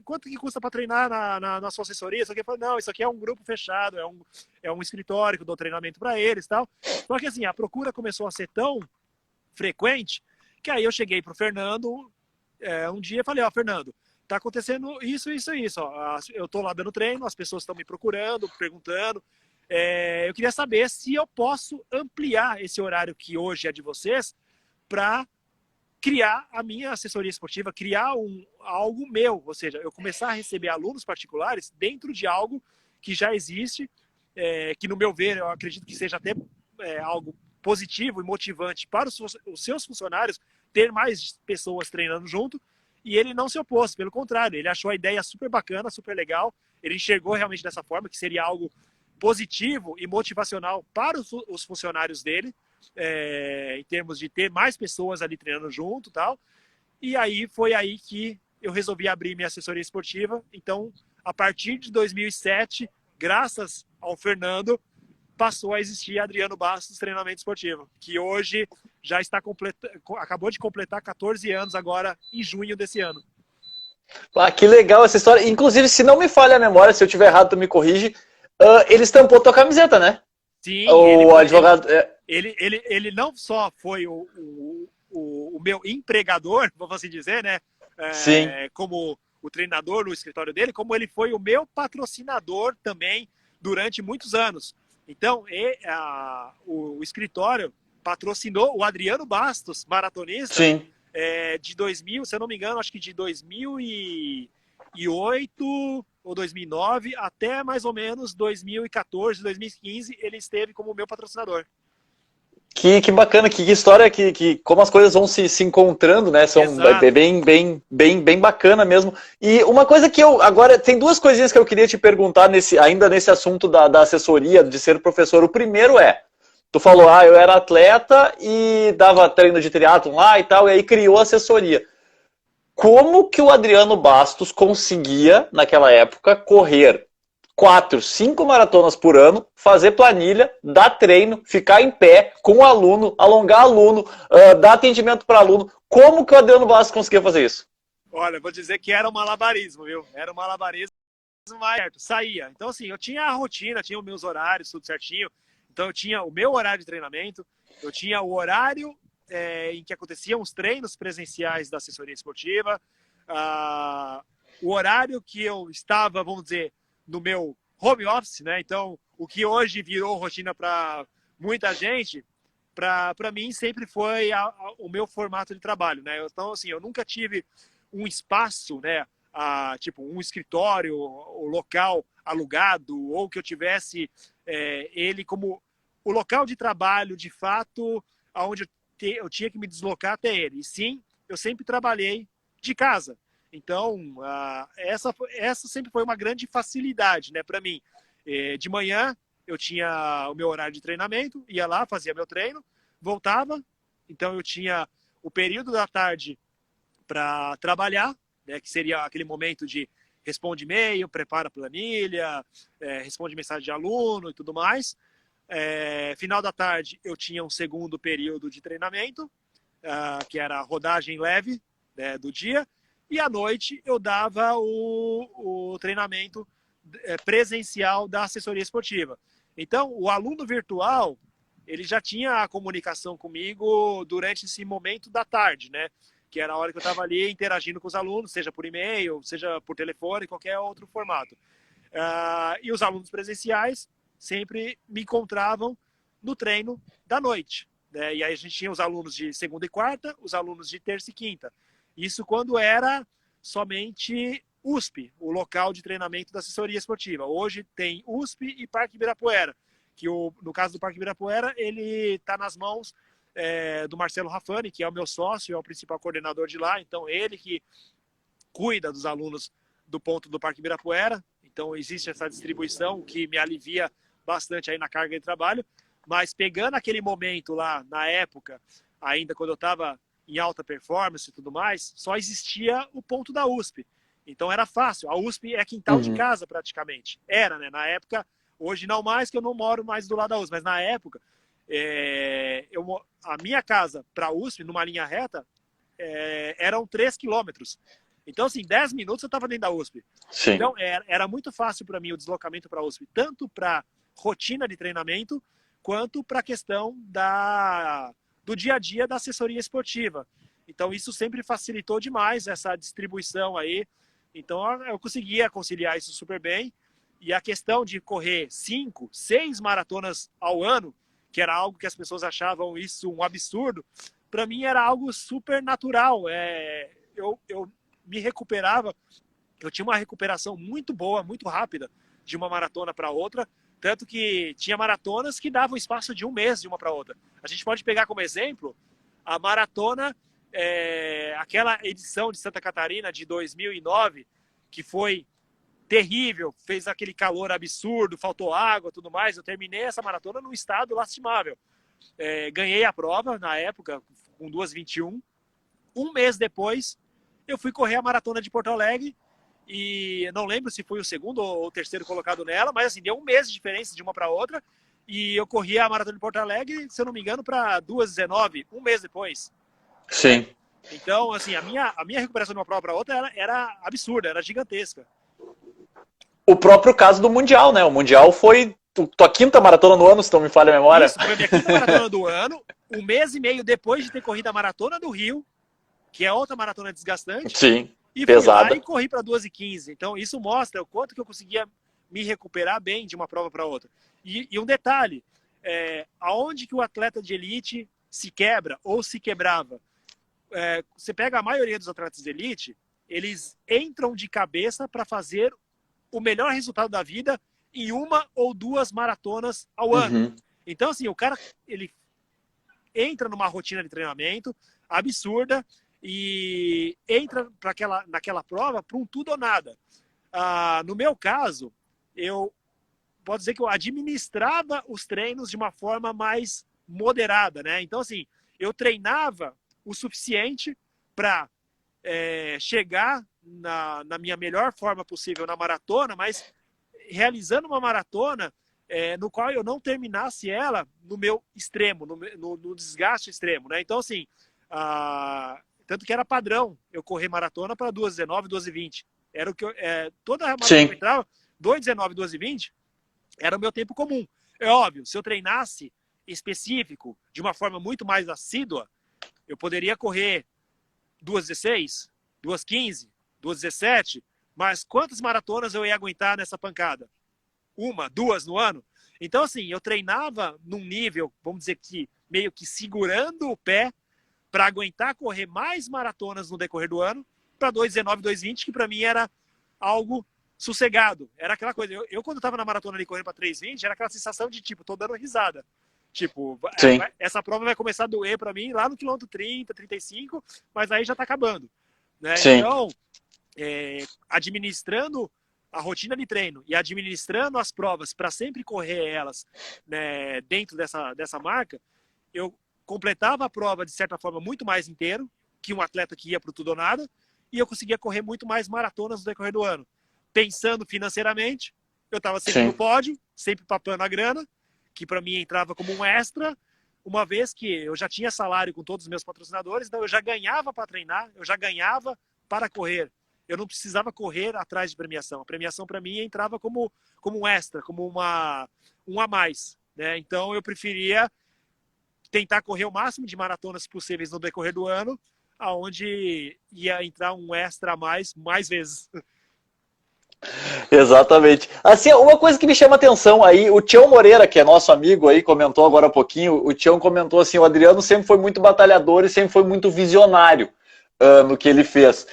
Quanto que custa para treinar na sua assessoria? Isso aqui? Eu falei, não, isso aqui é um grupo fechado, é um escritório que eu dou treinamento para eles e tal. Só que assim, a procura começou a ser tão frequente, que aí eu cheguei pro Fernando um dia e falei, Fernando, tá acontecendo isso, ó. Eu tô lá dando treino, as pessoas estão me procurando, perguntando, eu queria saber se eu posso ampliar esse horário que hoje é de vocês para criar a minha assessoria esportiva, criar algo meu, ou seja, eu começar a receber alunos particulares dentro de algo que já existe, que no meu ver, eu acredito que seja até algo positivo e motivante para os seus funcionários, ter mais pessoas treinando junto, e ele não se opôs, pelo contrário, ele achou a ideia super bacana, super legal, ele enxergou realmente dessa forma, que seria algo positivo e motivacional para os funcionários dele, em termos de ter mais pessoas ali treinando junto e tal, e aí foi aí que eu resolvi abrir minha assessoria esportiva. Então, a partir de 2007, graças ao Fernando, passou a existir Adriano Bastos Treinamento Esportivo, que hoje já está acabou de completar 14 anos agora em junho desse ano. Que legal essa história. Inclusive, se não me falha a memória, se eu tiver errado, tu me corrige, ele estampou tua camiseta, né? Sim, o advogado. Ele não só foi o meu empregador, vamos assim dizer, né? Sim. Como o treinador no escritório dele, como ele foi o meu patrocinador também durante muitos anos. Então, o escritório patrocinou o Adriano Bastos, maratonista, Sim. De 2000, se eu não me engano, acho que de 2008 ou 2009 até mais ou menos 2014, 2015, ele esteve como meu patrocinador. Que bacana, que história, como as coisas vão se encontrando, né? São bem bacana mesmo. E uma coisa que agora, tem duas coisinhas que eu queria te perguntar ainda nesse assunto da assessoria, de ser professor. O primeiro tu falou, eu era atleta e dava treino de triatlon lá e tal, e aí criou a assessoria. Como que o Adriano Bastos conseguia, naquela época, correr 4, 5 maratonas por ano, fazer planilha, dar treino, ficar em pé com o aluno, alongar aluno, dar atendimento para aluno? Como que o Adriano Bastos conseguia fazer isso? Olha, vou dizer que era um malabarismo, viu? Era um malabarismo, mas saía. Então, assim, eu tinha a rotina, tinha os meus horários, tudo certinho. Então, eu tinha o meu horário de treinamento, eu tinha o horário em que aconteciam os treinos presenciais da assessoria esportiva, o horário que eu estava, vamos dizer, no meu home office, né? Então, o que hoje virou rotina para muita gente, para mim sempre foi o meu formato de trabalho, né? Então, assim, eu nunca tive um espaço, né? Tipo, um escritório, o local alugado, ou que eu tivesse ele como o local de trabalho, de fato, onde eu tinha que me deslocar até ele. E sim, eu sempre trabalhei de casa. Então, essa sempre foi uma grande facilidade, né, para mim. De manhã, eu tinha o meu horário de treinamento, ia lá, fazia meu treino, voltava. Então, eu tinha o período da tarde para trabalhar, né, que seria aquele momento de responde e-mail, prepara planilha, responde mensagem de aluno e tudo mais. Final da tarde, eu tinha um segundo período de treinamento, que era a rodagem leve, né, do dia. e à noite eu dava o treinamento presencial da assessoria esportiva. Então, o aluno virtual, ele já tinha a comunicação comigo durante esse momento da tarde, né? Que era a hora que eu estava ali interagindo com os alunos, seja por e-mail, seja por telefone, qualquer outro formato. E os alunos presenciais sempre me encontravam no treino da noite, né? E aí a gente tinha os alunos de segunda e quarta, os alunos de terça e quinta. Isso quando era somente USP, o local de treinamento da assessoria esportiva. Hoje tem USP e Parque Ibirapuera, que no caso do Parque Ibirapuera, ele está nas mãos do Marcelo Rafani, que é o meu sócio, é o principal coordenador de lá. Então, ele que cuida dos alunos do ponto do Parque Ibirapuera. Então, existe essa distribuição que me alivia bastante aí na carga de trabalho. Mas pegando aquele momento lá, na época, ainda quando eu estava em alta performance e tudo mais, só existia o ponto da USP. Então era fácil. A USP é quintal de casa praticamente. Era, né? Na época, hoje não mais, que eu não moro mais do lado da USP, mas na época, a minha casa para a USP, numa linha reta, eram 3 quilômetros. Então, assim, 10 minutos eu estava dentro da USP. Sim. Então, era muito fácil para mim o deslocamento para a USP, tanto para rotina de treinamento, quanto para a questão do dia a dia da assessoria esportiva. Então, isso sempre facilitou demais essa distribuição aí. Então, eu conseguia conciliar isso super bem. E a questão de correr 5, 6 maratonas ao ano, que era algo que as pessoas achavam isso um absurdo, para mim era algo super natural. Eu me recuperava, eu tinha uma recuperação muito boa, muito rápida, de uma maratona para outra, tanto que tinha maratonas que davam espaço de um mês de uma para outra. A gente pode pegar como exemplo a maratona, aquela edição de Santa Catarina de 2009, que foi terrível, fez aquele calor absurdo, faltou água, tudo mais. Eu terminei essa maratona num estado lastimável. Ganhei a prova na época com 2:21. Um mês depois, eu fui correr a maratona de Porto Alegre e não lembro se foi o segundo ou o terceiro colocado nela, mas assim, deu um mês de diferença de uma para outra e eu corri a maratona de Porto Alegre, se eu não me engano, para 2:19, um mês depois. Sim. Então, assim, a minha recuperação de uma prova para outra era absurda, era gigantesca. O próprio caso do Mundial, né? O Mundial foi tua quinta maratona no ano, se não me falha a memória. Isso, foi a minha quinta maratona do ano, um mês e meio depois de ter corrido a maratona do Rio, que é outra maratona desgastante. Sim, e pesada. Fui lá e corri para 2:15. Então, isso mostra o quanto que eu conseguia me recuperar bem de uma prova para outra. E um detalhe, aonde que o atleta de elite se quebra ou se quebrava? Você pega a maioria dos atletas de elite, eles entram de cabeça para fazer o melhor resultado da vida em uma ou duas maratonas ao ano. Então, assim, o cara, ele entra numa rotina de treinamento absurda e entra naquela prova para um tudo ou nada. No meu caso, eu posso dizer que eu administrava os treinos de uma forma mais moderada, né? Então, assim, eu treinava o suficiente para chegar na minha melhor forma possível na maratona, mas realizando uma maratona no qual eu não terminasse ela no meu extremo, no desgaste extremo, né? Então, assim, tanto que era padrão eu correr maratona para 2:19, 2:20. Era o que toda a maratona que eu entrava, 2:19, 2:20, era o meu tempo comum. É óbvio, se eu treinasse específico, de uma forma muito mais assídua, eu poderia correr 2:16, 2:15, 2:17, mas quantas maratonas eu ia aguentar nessa pancada? 1, 2 no ano? Então, assim, eu treinava num nível, vamos dizer que meio que segurando o pé para aguentar correr mais maratonas no decorrer do ano, para 2:19, 2:20, que para mim era algo sossegado. Era aquela coisa, eu quando estava na maratona ali correndo para 3:20, era aquela sensação de, tipo, tô dando risada. Tipo, essa prova vai começar a doer para mim lá no quilômetro 30, 35, mas aí já tá acabando, né? Então, administrando a rotina de treino e administrando as provas para sempre correr elas, né, dentro dessa marca, eu completava a prova de certa forma muito mais inteiro que um atleta que ia para o tudo ou nada, e eu conseguia correr muito mais maratonas no decorrer do ano. Pensando financeiramente, eu estava sempre no pódio, sempre papando a grana, que para mim entrava como um extra, uma vez que eu já tinha salário com todos os meus patrocinadores, então eu já ganhava para treinar, eu já ganhava para correr. Eu não precisava correr atrás de premiação. A premiação, para mim, entrava como um extra, como um a mais, né? Então, eu preferia tentar correr o máximo de maratonas possíveis no decorrer do ano, aonde ia entrar um extra a mais vezes. Exatamente. Assim, uma coisa que me chama atenção aí, o Tião Moreira, que é nosso amigo aí, comentou agora há pouquinho, o Tião comentou assim, o Adriano sempre foi muito batalhador e sempre foi muito visionário no que ele fez.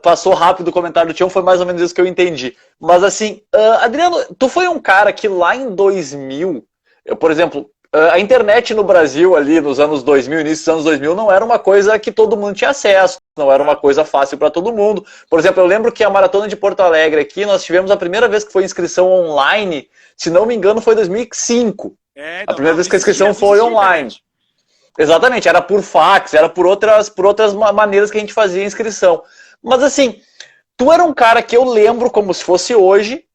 Passou rápido o comentário do Tião, foi mais ou menos isso que eu entendi. Mas assim, Adriano, tu foi um cara que lá em 2000, por exemplo, a internet no Brasil ali nos anos 2000, início dos anos 2000, não era uma coisa que todo mundo tinha acesso, não era uma coisa fácil para todo mundo. Por exemplo, eu lembro que a Maratona de Porto Alegre aqui, nós tivemos a primeira vez que foi inscrição online, se não me engano foi em 2005. A primeira vez que a inscrição foi online. Exatamente, era por fax, era por outras maneiras que a gente fazia a inscrição. Mas assim, tu era um cara que eu lembro como se fosse hoje,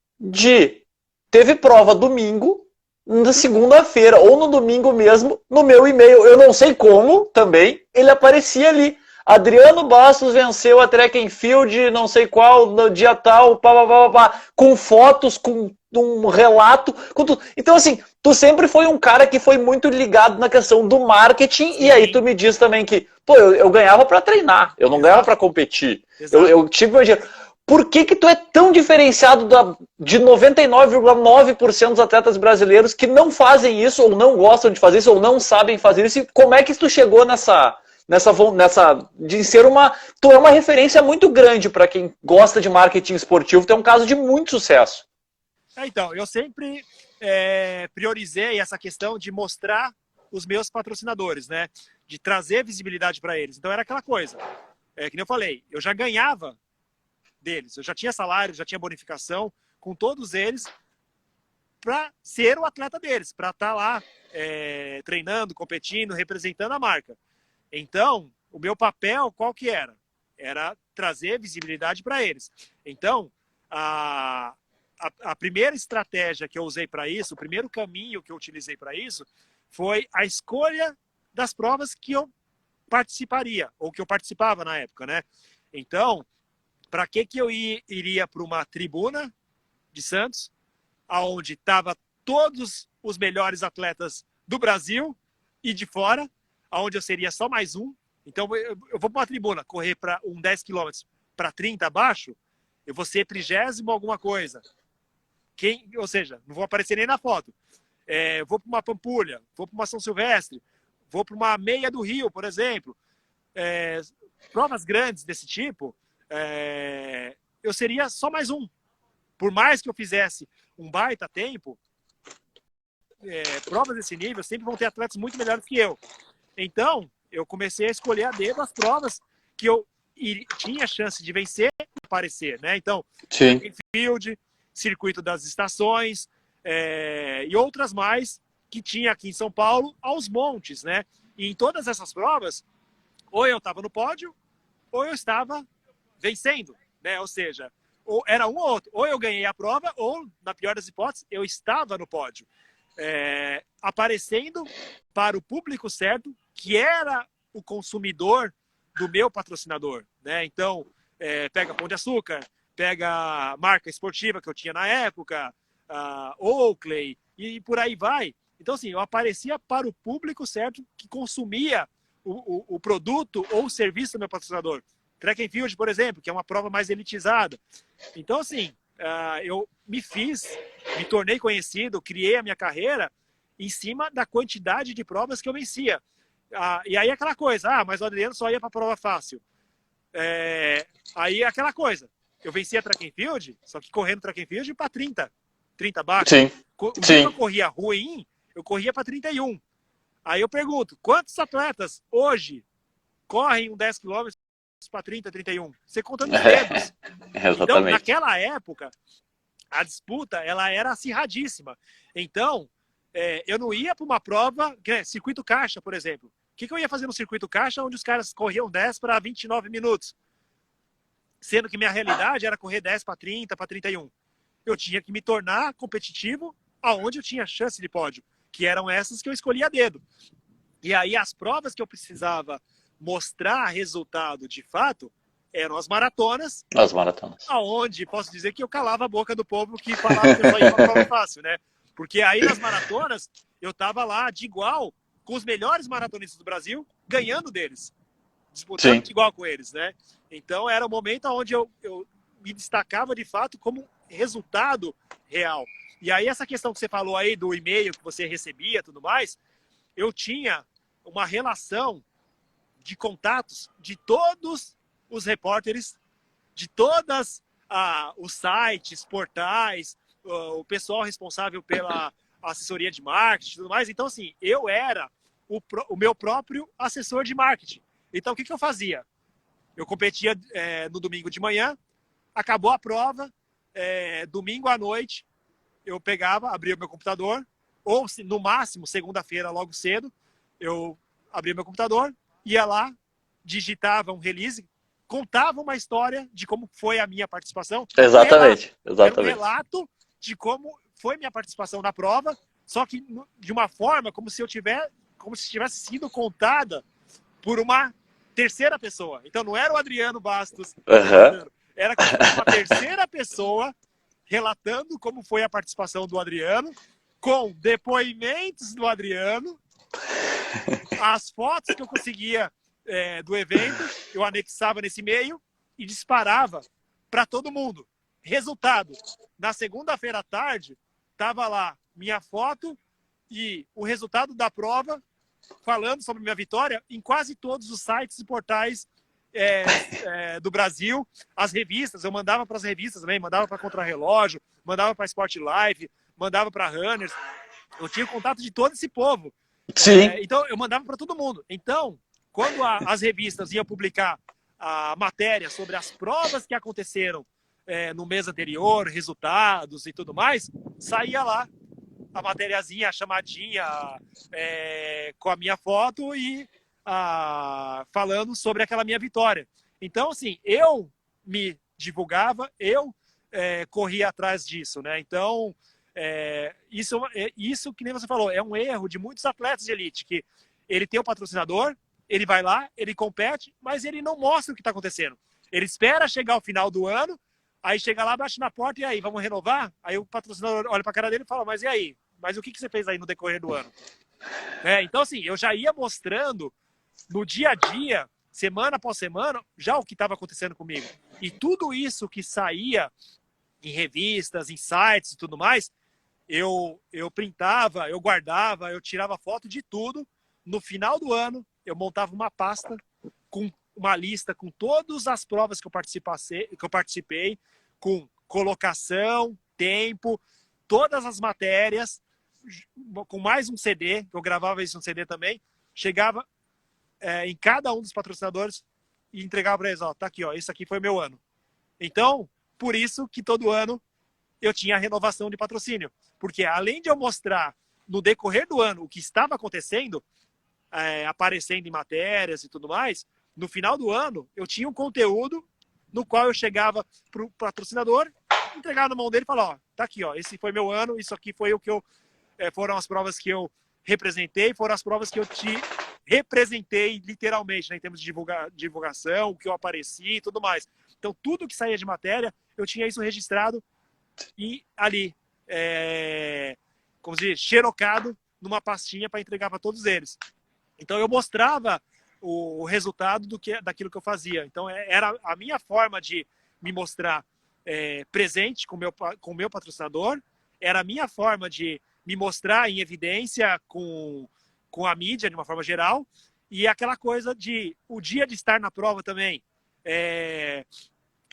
teve prova domingo, na segunda-feira, ou no domingo mesmo, no meu e-mail, eu não sei como também, ele aparecia ali. Adriano Bastos venceu a track and field, não sei qual, no dia tal, com fotos, com um relato, com tudo. Então, assim, tu sempre foi um cara que foi muito ligado na questão do marketing. Sim. E aí tu me diz também que, pô, eu ganhava para treinar, eu não ganhava para competir. Eu tive meu dinheiro. Por que tu é tão diferenciado de 99,9% dos atletas brasileiros que não fazem isso, ou não gostam de fazer isso, ou não sabem fazer isso? E como é que tu chegou de ser tu é uma referência muito grande para quem gosta de marketing esportivo, tu é um caso de muito sucesso. Então, eu sempre priorizei essa questão de mostrar os meus patrocinadores, né? De trazer visibilidade para eles. Então era aquela coisa, que nem eu falei, eu já ganhava deles, eu já tinha salário, já tinha bonificação com todos eles para ser o atleta deles, para estar lá treinando, competindo, representando a marca. Então, o meu papel qual que era? Era trazer visibilidade para eles. Então, a primeira estratégia que eu usei para isso, o primeiro caminho que eu utilizei para isso, foi a escolha das provas que eu participaria, ou que eu participava na época, né? Então, para que eu iria para uma tribuna de Santos, onde estava todos os melhores atletas do Brasil e de fora, onde eu seria só mais um. Então, eu vou para uma tribuna, correr para 10 km para 30 abaixo, eu vou ser 30º alguma coisa. Ou seja, não vou aparecer nem na foto. Vou para uma Pampulha, vou para uma São Silvestre, vou para uma meia do Rio, por exemplo. Provas grandes desse tipo, eu seria só mais um. Por mais que eu fizesse um baita tempo, provas desse nível sempre vão ter atletas muito melhores que eu. Então, eu comecei a escolher a dedo as provas que eu tinha chance de vencer e aparecer, né? Então, Field, Circuito das Estações e outras mais que tinha aqui em São Paulo aos montes, né? E em todas essas provas, ou eu estava no pódio, ou eu estava vencendo, né? Ou seja, ou era um ou outro. Ou eu ganhei a prova, ou, na pior das hipóteses, eu estava no pódio. Aparecendo para o público certo, que era o consumidor do meu patrocinador, né? Então, pega Pão de Açúcar, pega a marca esportiva que eu tinha na época, Oakley, e por aí vai. Então, assim, eu aparecia para o público certo que consumia o produto ou o serviço do meu patrocinador. Track and Field, por exemplo, que é uma prova mais elitizada. Então, assim, eu me tornei conhecido, criei a minha carreira em cima da quantidade de provas que eu vencia. E aí aquela coisa, mas o Adriano só ia para prova fácil. Aí aquela coisa, eu vencia Track and Field, só que correndo Track and Field para 30 abaixo. Sim. O dia que eu corria ruim, eu corria para 31. Aí eu pergunto, quantos atletas hoje correm um 10 km para 30, 31? Você contando os dedos. Então, naquela época, a disputa ela era acirradíssima. Então, eu não ia para uma prova, circuito caixa, por exemplo. O que eu ia fazer no circuito caixa, onde os caras corriam 10 para 29 minutos? Sendo que minha realidade era correr 10 para 30, para 31. Eu tinha que me tornar competitivo aonde eu tinha chance de pódio, que eram essas que eu escolhi a dedo. E aí as provas que eu precisava mostrar resultado de fato eram as maratonas, As maratonas. aonde posso dizer que eu calava a boca do povo que falava que eu só ia uma prova fácil, né? Porque aí nas maratonas eu tava lá de igual com os melhores maratonistas do Brasil, ganhando deles, disputando de igual com eles, né? Então era o momento onde eu me destacava de fato como resultado real. E aí essa questão que você falou aí do e-mail que você recebia, tudo mais, eu tinha uma relação de contatos de todos os repórteres, de todas os sites, portais, o pessoal responsável pela assessoria de marketing e tudo mais. Então, assim, eu era o meu próprio assessor de marketing. Então, o que eu fazia? Eu competia no domingo de manhã, acabou a prova, domingo à noite, eu pegava, abria o meu computador, ou no máximo, segunda-feira, logo cedo, eu abria meu computador, ia lá, digitava um release, contava uma história de como foi a minha participação. Exatamente. Era um relato de como foi minha participação na prova, só que de uma forma como se tivesse sido contada por uma terceira pessoa. Então não era o Adriano Bastos, era uma terceira pessoa relatando como foi a participação do Adriano, com depoimentos do Adriano, as fotos que eu conseguia do evento, eu anexava nesse e-mail e disparava para todo mundo. Resultado, na segunda-feira à tarde, estava lá minha foto e o resultado da prova, falando sobre minha vitória, em quase todos os sites e portais do Brasil. As revistas, eu mandava para as revistas também, mandava para Contrarrelógio, mandava para Sport Life, mandava para Runners. Eu tinha contato de todo esse povo. Sim. Então, eu mandava para todo mundo. Então, quando as revistas iam publicar a matéria sobre as provas que aconteceram no mês anterior, resultados e tudo mais, saía lá a matériazinha, a chamadinha com a minha foto e falando sobre aquela minha vitória. Então, assim, eu me divulgava, eu corria atrás disso, né? Então, isso que nem você falou, é um erro de muitos atletas de elite, que ele tem o patrocinador, ele vai lá, ele compete, mas ele não mostra o que está acontecendo. Ele espera chegar ao final do ano, aí chega lá, bate na porta, e aí, vamos renovar? Aí o patrocinador olha para a cara dele e fala, mas e aí? Mas o que você fez aí no decorrer do ano? Então, assim, eu já ia mostrando no dia a dia, semana após semana, já o que estava acontecendo comigo. E tudo isso que saía em revistas, em sites e tudo mais, eu printava, eu guardava, eu tirava foto de tudo. No final do ano, eu montava uma pasta com uma lista com todas as provas que eu participei, com colocação, tempo, todas as matérias, com mais um CD, que eu gravava isso no CD também, chegava em cada um dos patrocinadores e entregava para eles, ó, tá aqui, ó, esse aqui foi meu ano. Então, por isso que todo ano eu tinha a renovação de patrocínio, porque além de eu mostrar no decorrer do ano o que estava acontecendo, aparecendo em matérias e tudo mais, no final do ano eu tinha um conteúdo no qual eu chegava para o patrocinador, entregava na mão dele e falava, ó, tá aqui, ó, esse foi meu ano, isso aqui foi o que foram as provas que eu representei, foram as provas que eu te representei literalmente, né, em termos de divulgação, o que eu apareci e tudo mais. Então, tudo que saía de matéria, eu tinha isso registrado e ali, como se diz, xerocado numa pastinha para entregar para todos eles. Então, eu mostrava o resultado daquilo que eu fazia. Então, era a minha forma de me mostrar presente com o meu patrocinador, era a minha forma de me mostrar em evidência com a mídia, de uma forma geral, e aquela coisa de o dia de estar na prova também.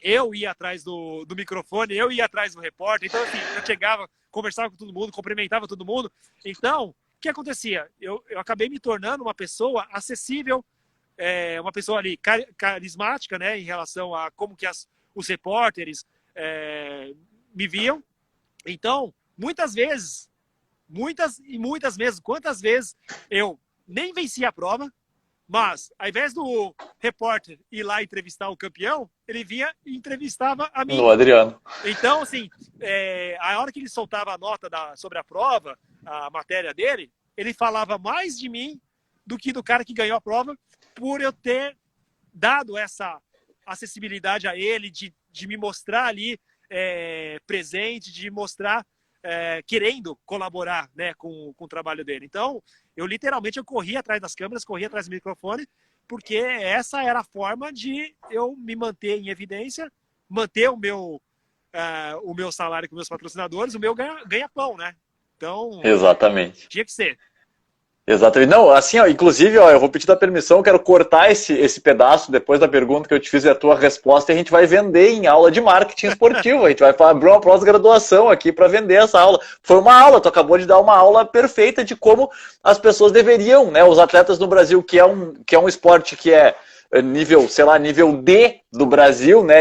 Eu ia atrás do microfone, eu ia atrás do repórter, então assim, eu chegava, conversava com todo mundo, cumprimentava todo mundo. Então, o que acontecia? Eu acabei me tornando uma pessoa acessível, uma pessoa ali carismática, né, em relação a como que os repórteres me viam. Então, muitas vezes, quantas vezes eu nem venci a prova, mas ao invés do repórter ir lá entrevistar o campeão, ele vinha e entrevistava a mim. No Adriano. Então, assim, a hora que ele soltava a nota sobre a prova, a matéria dele, ele falava mais de mim do que do cara que ganhou a prova, por eu ter dado essa acessibilidade a ele, de me mostrar ali presente, de mostrar querendo colaborar, né, com o trabalho dele. Então, eu literalmente corri atrás das câmeras, corri atrás do microfone, porque essa era a forma de eu me manter em evidência, manter o meu salário com meus patrocinadores, o meu ganha-pão, né? Então, Exatamente. tinha que ser. Exatamente. Não, assim, ó, inclusive, ó, eu vou pedir a permissão, eu quero cortar esse pedaço depois da pergunta que eu te fiz e a tua resposta, e a gente vai vender em aula de marketing esportivo. A gente vai abrir uma pós-graduação aqui para vender essa aula. Foi uma aula, tu acabou de dar uma aula perfeita de como as pessoas deveriam, né? Os atletas no Brasil, que é um esporte que é nível, sei lá, nível D do Brasil, né?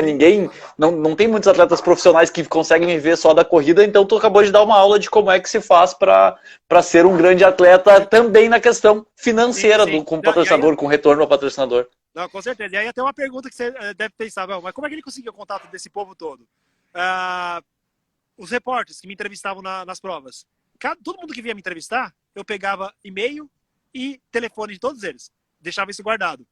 Não tem muitos atletas profissionais que conseguem viver só da corrida, então tu acabou de dar uma aula de como é que se faz para ser um grande atleta também na questão financeira, Sim. com o patrocinador, com retorno ao patrocinador. Não, com certeza. E aí até uma pergunta que você deve pensar, mas como é que ele conseguiu o contato desse povo todo? Os repórteres que me entrevistavam nas provas. Todo mundo que vinha me entrevistar, eu pegava e-mail e telefone de todos eles. Deixava isso guardado.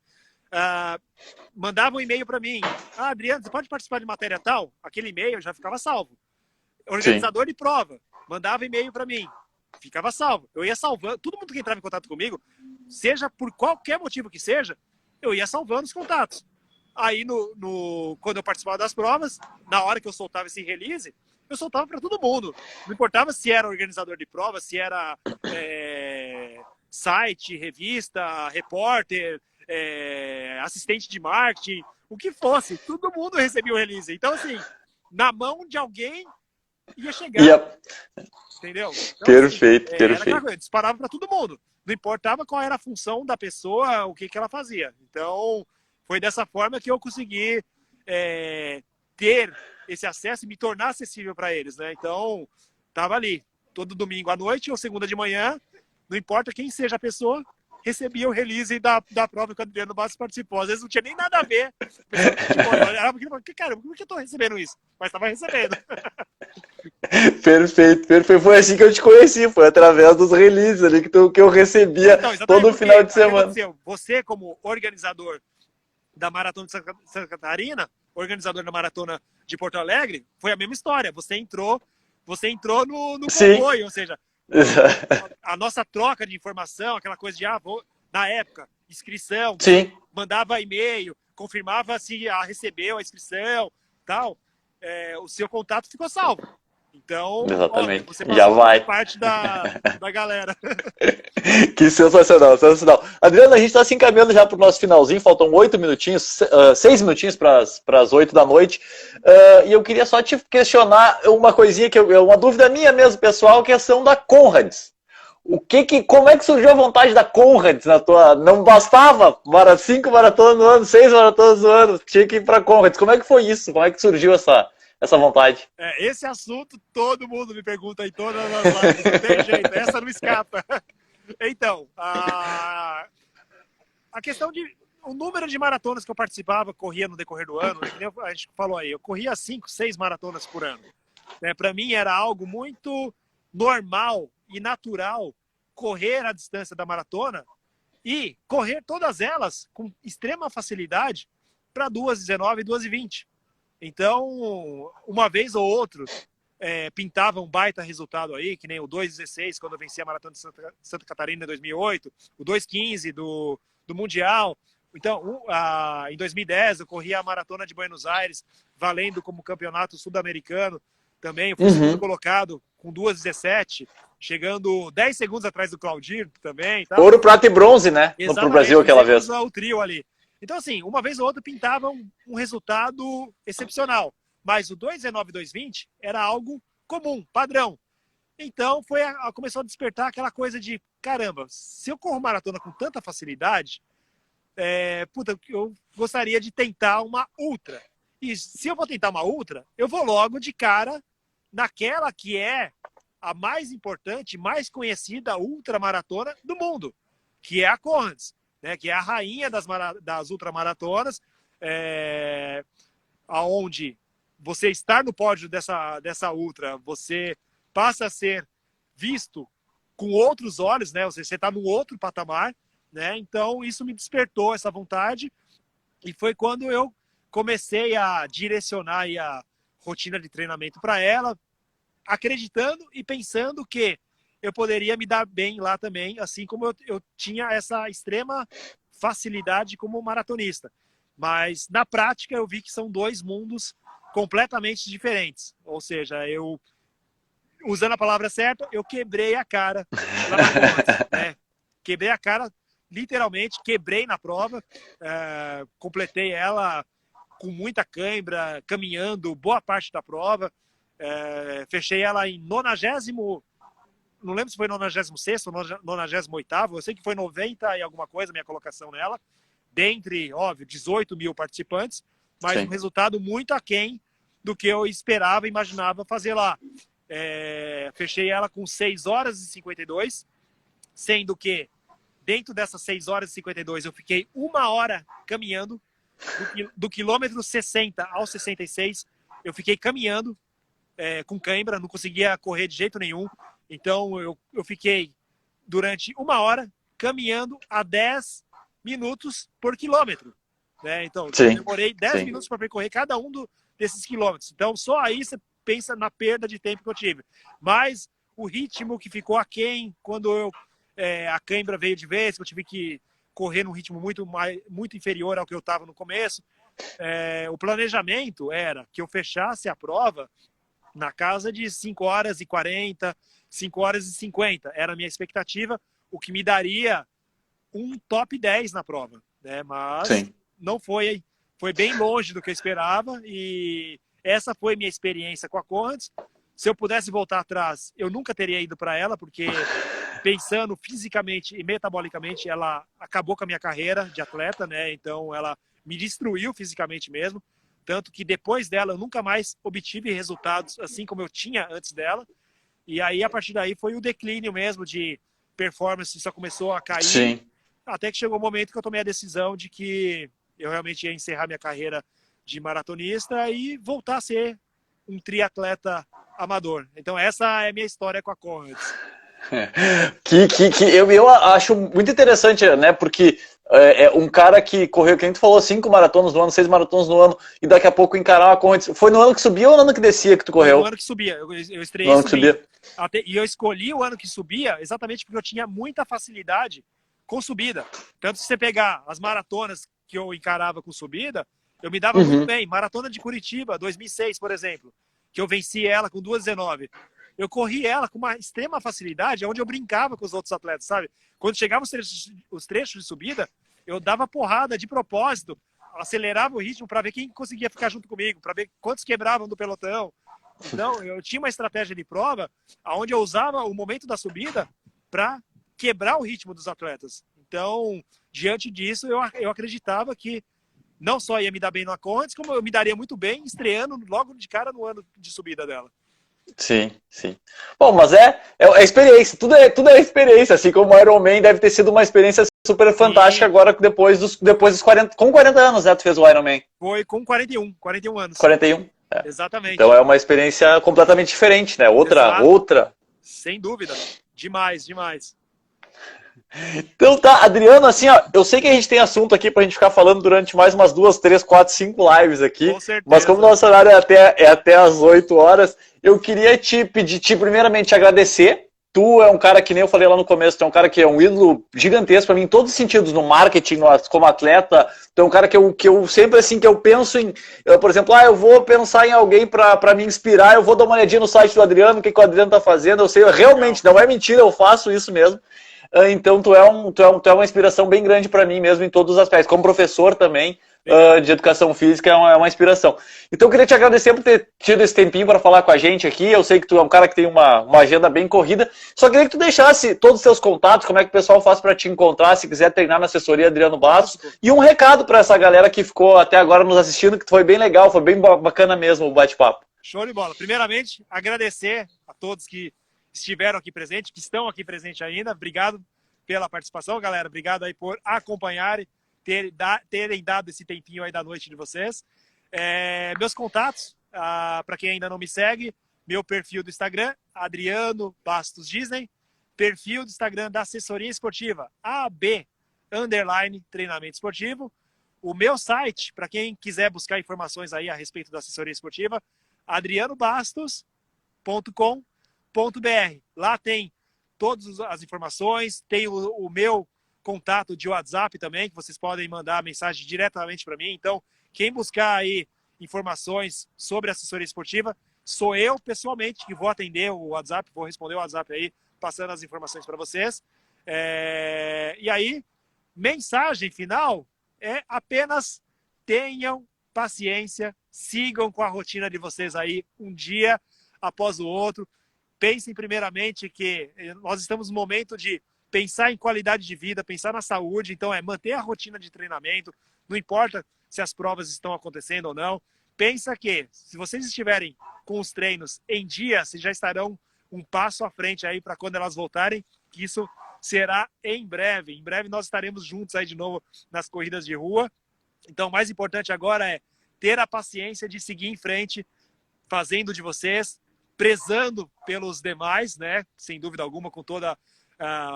Mandava um e-mail para mim. Adriano, você pode participar de matéria tal? Aquele e-mail já ficava salvo. Organizador de prova. Mandava e-mail para mim. Ficava salvo. Eu ia salvando. Todo mundo que entrava em contato comigo, seja por qualquer motivo que seja, eu ia salvando os contatos. Aí, quando eu participava das provas, na hora que eu soltava esse release, eu soltava para todo mundo. Não importava se era organizador de prova, se era site, revista, repórter, assistente de marketing, o que fosse. Todo mundo recebia o release. Então, assim, na mão de alguém ia chegar. Entendeu? Então, perfeito, assim, perfeito. Era disparava para todo mundo. Não importava qual era a função da pessoa, o que ela fazia. Então, foi dessa forma que eu consegui ter esse acesso e me tornar acessível para eles, né? Então, tava ali, todo domingo à noite ou segunda de manhã, não importa quem seja a pessoa, recebia o release da prova que o Adriano Bastos participou. Às vezes não tinha nem nada a ver. Tipo, cara, por que eu tô recebendo isso? Mas estava recebendo. Perfeito, perfeito. Foi assim que eu te conheci, foi através dos releases ali que eu recebia todo final de semana. Você, como organizador da Maratona de Santa Catarina, organizador da Maratona de Porto Alegre, foi a mesma história. Você entrou no comboio, ou seja, a nossa troca de informação, aquela coisa de, na época, inscrição, mandava e-mail, confirmava se recebeu a inscrição, tal, o seu contato ficou salvo. Então, exatamente. Você já vai parte da galera. Que sensacional, sensacional. Adriano, a gente está se encaminhando já para o nosso finalzinho, faltam 8 minutinhos, 6 minutinhos para as 8 da noite. E eu queria só te questionar uma coisinha, uma dúvida minha mesmo, pessoal, que é a questão da Conrads. Como é que surgiu a vontade da Conrads na tua... Não bastava 5 maratonas no ano, 6 maratonas no ano, tinha que ir para a Conrads. Como é que foi isso? Como é que surgiu essa vontade? Esse assunto todo mundo me pergunta em todas as lives, não tem jeito, essa não escapa. Então, a questão de... O número de maratonas que eu participava, corria no decorrer do ano, a gente falou aí, eu corria 5, 6 maratonas por ano. Para mim era algo muito normal e natural correr a distância da maratona e correr todas elas com extrema facilidade para 2:19 e 2:20. Então, uma vez ou outra, pintava um baita resultado aí, que nem o 2:16, quando eu venci a Maratona de Santa Catarina em 2008, o 2:15 do Mundial. Então, em 2010, eu corri a Maratona de Buenos Aires, valendo como campeonato sul-americano também. Eu fui segundo colocado com 2:17, chegando 10 segundos atrás do Claudir também. Tá? Ouro, prata e bronze, né? Pro Brasil aquela vez. O trio ali. Então, assim, uma vez ou outra pintava um resultado excepcional. Mas o 2:19 e 2:20 era algo comum, padrão. Então, começou a despertar aquela coisa de, caramba, se eu corro maratona com tanta facilidade, eu gostaria de tentar uma ultra. E se eu vou tentar uma ultra, eu vou logo de cara naquela que é a mais importante, mais conhecida ultramaratona do mundo, que é a Conrads. Né, que é a rainha das ultramaratonas, aonde você estar no pódio dessa ultra, você passa a ser visto com outros olhos, né? Você está num outro patamar, né? Então isso me despertou essa vontade e foi quando eu comecei a direcionar aí a rotina de treinamento para ela, acreditando e pensando que eu poderia me dar bem lá também, assim como eu tinha essa extrema facilidade como maratonista. Mas, na prática, eu vi que são dois mundos completamente diferentes. Ou seja, usando a palavra certa, eu quebrei a cara lá na Conrads, né? Quebrei a cara, literalmente, quebrei na prova, completei ela com muita cãibra, caminhando boa parte da prova, fechei ela em 90º, não lembro se foi 96º ou 98º, eu sei que foi 90 e alguma coisa a minha colocação nela, dentre, óbvio, 18 mil participantes, mas Sim. um resultado muito aquém do que eu esperava e imaginava fazer lá. Fechei ela com 6 horas e 52, sendo que dentro dessas 6 horas e 52 eu fiquei 1 hora caminhando, do quilômetro 60 ao 66 eu fiquei caminhando com cãibra, não conseguia correr de jeito nenhum, então eu fiquei durante 1 hora caminhando a 10 minutos por quilômetro, né? Então eu demorei 10 minutos para percorrer cada um desses quilômetros, então só aí você pensa na perda de tempo que eu tive, mas o ritmo que ficou aquém quando a cãibra veio de vez, que eu tive que correr num ritmo muito inferior ao que eu estava no começo. O planejamento era que eu fechasse a prova na casa de 5 horas e 40, 5 horas e 50. Era a minha expectativa, o que me daria um top 10 na prova, né? Mas não foi bem longe do que eu esperava e essa foi minha experiência com a Conrads. Se eu pudesse voltar atrás, eu nunca teria ido para ela, porque pensando fisicamente e metabolicamente, ela acabou com a minha carreira de atleta, né? Então ela me destruiu fisicamente mesmo, tanto que depois dela eu nunca mais obtive resultados assim como eu tinha antes dela. E aí a partir daí foi o declínio mesmo de performance, só começou a cair, até que chegou o momento que eu tomei a decisão de que eu realmente ia encerrar minha carreira de maratonista e voltar a ser um triatleta amador. Então essa é a minha história com a Conrads. Eu acho muito interessante, né? Porque um cara que correu, que a gente falou, 5 maratonas no ano, 6 maratonas no ano, e daqui a pouco encarar uma corrida. Foi no ano que subia ou no ano que descia que tu correu? Foi no ano que subia. Eu estreiei subindo. E eu escolhi o ano que subia exatamente porque eu tinha muita facilidade com subida. Tanto se você pegar as maratonas que eu encarava com subida, eu me dava muito bem. Maratona de Curitiba, 2006, por exemplo, que eu venci ela com 2:19. Eu corri ela com uma extrema facilidade, onde eu brincava com os outros atletas, sabe? Quando chegavam os trechos de subida, eu dava porrada de propósito, acelerava o ritmo para ver quem conseguia ficar junto comigo, para ver quantos quebravam do pelotão. Então, eu tinha uma estratégia de prova onde eu usava o momento da subida para quebrar o ritmo dos atletas. Então, diante disso, eu acreditava que não só ia me dar bem na Conrads, como eu me daria muito bem estreando logo de cara no ano de subida dela. Sim. Bom, mas é experiência, tudo é experiência, assim como o Ironman deve ter sido uma experiência super fantástica agora depois dos 40, com 40 anos, né, tu fez o Ironman? Foi com 41 anos. 41? Exatamente. Então é uma experiência completamente diferente, né, outra. Sem dúvida, demais. Então tá, Adriano, assim, ó, eu sei que a gente tem assunto aqui pra gente ficar falando durante mais umas 2, 3, 4, 5 lives aqui. Com certeza. Mas como o nosso horário é até as 8 horas, eu queria te pedir, primeiramente, te agradecer. Tu é um cara que nem eu falei lá no começo, tu é um cara que é um ídolo gigantesco pra mim em todos os sentidos, no marketing, como atleta. Tu é um cara que eu sempre, assim, que eu penso em, por exemplo, eu vou pensar em alguém pra me inspirar, eu vou dar uma olhadinha no site do Adriano, o que o Adriano tá fazendo, eu sei, realmente, não é mentira, eu faço isso mesmo. Então tu é uma inspiração bem grande para mim mesmo em todos os aspectos. Como professor também de educação física é uma inspiração. Então eu queria te agradecer por ter tido esse tempinho para falar com a gente aqui. Eu sei que tu é um cara que tem uma agenda bem corrida. Só queria que tu deixasse todos os seus contatos, como é que o pessoal faz para te encontrar, se quiser treinar na assessoria Adriano Bastos. E um recado para essa galera que ficou até agora nos assistindo, que foi bem legal, foi bem bacana mesmo o bate-papo. Show de bola. Primeiramente, agradecer a todos que estiveram aqui presentes, que estão aqui presentes ainda. Obrigado pela participação, galera. Obrigado aí por acompanharem, terem dado esse tempinho aí da noite de vocês. Meus contatos, para quem ainda não me segue, meu perfil do Instagram, Adriano Bastos Disney, perfil do Instagram da assessoria esportiva, AB, _treinamento esportivo, o meu site, para quem quiser buscar informações aí a respeito da assessoria esportiva, adrianobastos.com.br. Lá tem todas as informações, tem o meu contato de WhatsApp também, que vocês podem mandar mensagem diretamente para mim. Então, quem buscar aí informações sobre assessoria esportiva, sou eu pessoalmente que vou atender o WhatsApp, vou responder o WhatsApp aí, passando as informações para vocês. E aí, mensagem final é apenas tenham paciência, sigam com a rotina de vocês aí, um dia após o outro. Pensem primeiramente que nós estamos no momento de pensar em qualidade de vida, pensar na saúde, então manter a rotina de treinamento, não importa se as provas estão acontecendo ou não. Pensa que se vocês estiverem com os treinos em dia, vocês já estarão um passo à frente aí para quando elas voltarem, que isso será em breve. Em breve nós estaremos juntos aí de novo nas corridas de rua. Então o mais importante agora é ter a paciência de seguir em frente, fazendo de vocês, prezando pelos demais, né? Sem dúvida alguma, com todos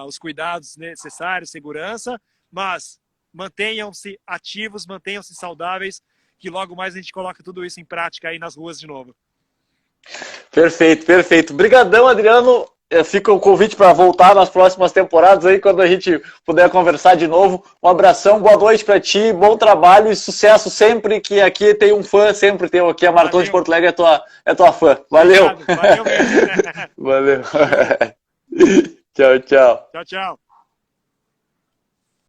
os cuidados necessários, segurança, mas mantenham-se ativos, mantenham-se saudáveis, que logo mais a gente coloca tudo isso em prática aí nas ruas de novo. Perfeito, perfeito. Obrigadão, Adriano. Fica o convite para voltar nas próximas temporadas aí, quando a gente puder conversar de novo. Um abração, boa noite para ti, bom trabalho e sucesso sempre, que aqui tem um fã, sempre tem aqui a Maratona de Porto Alegre, é tua fã. Valeu. Obrigado, valeu mesmo. Valeu. Tchau, tchau. Tchau, tchau.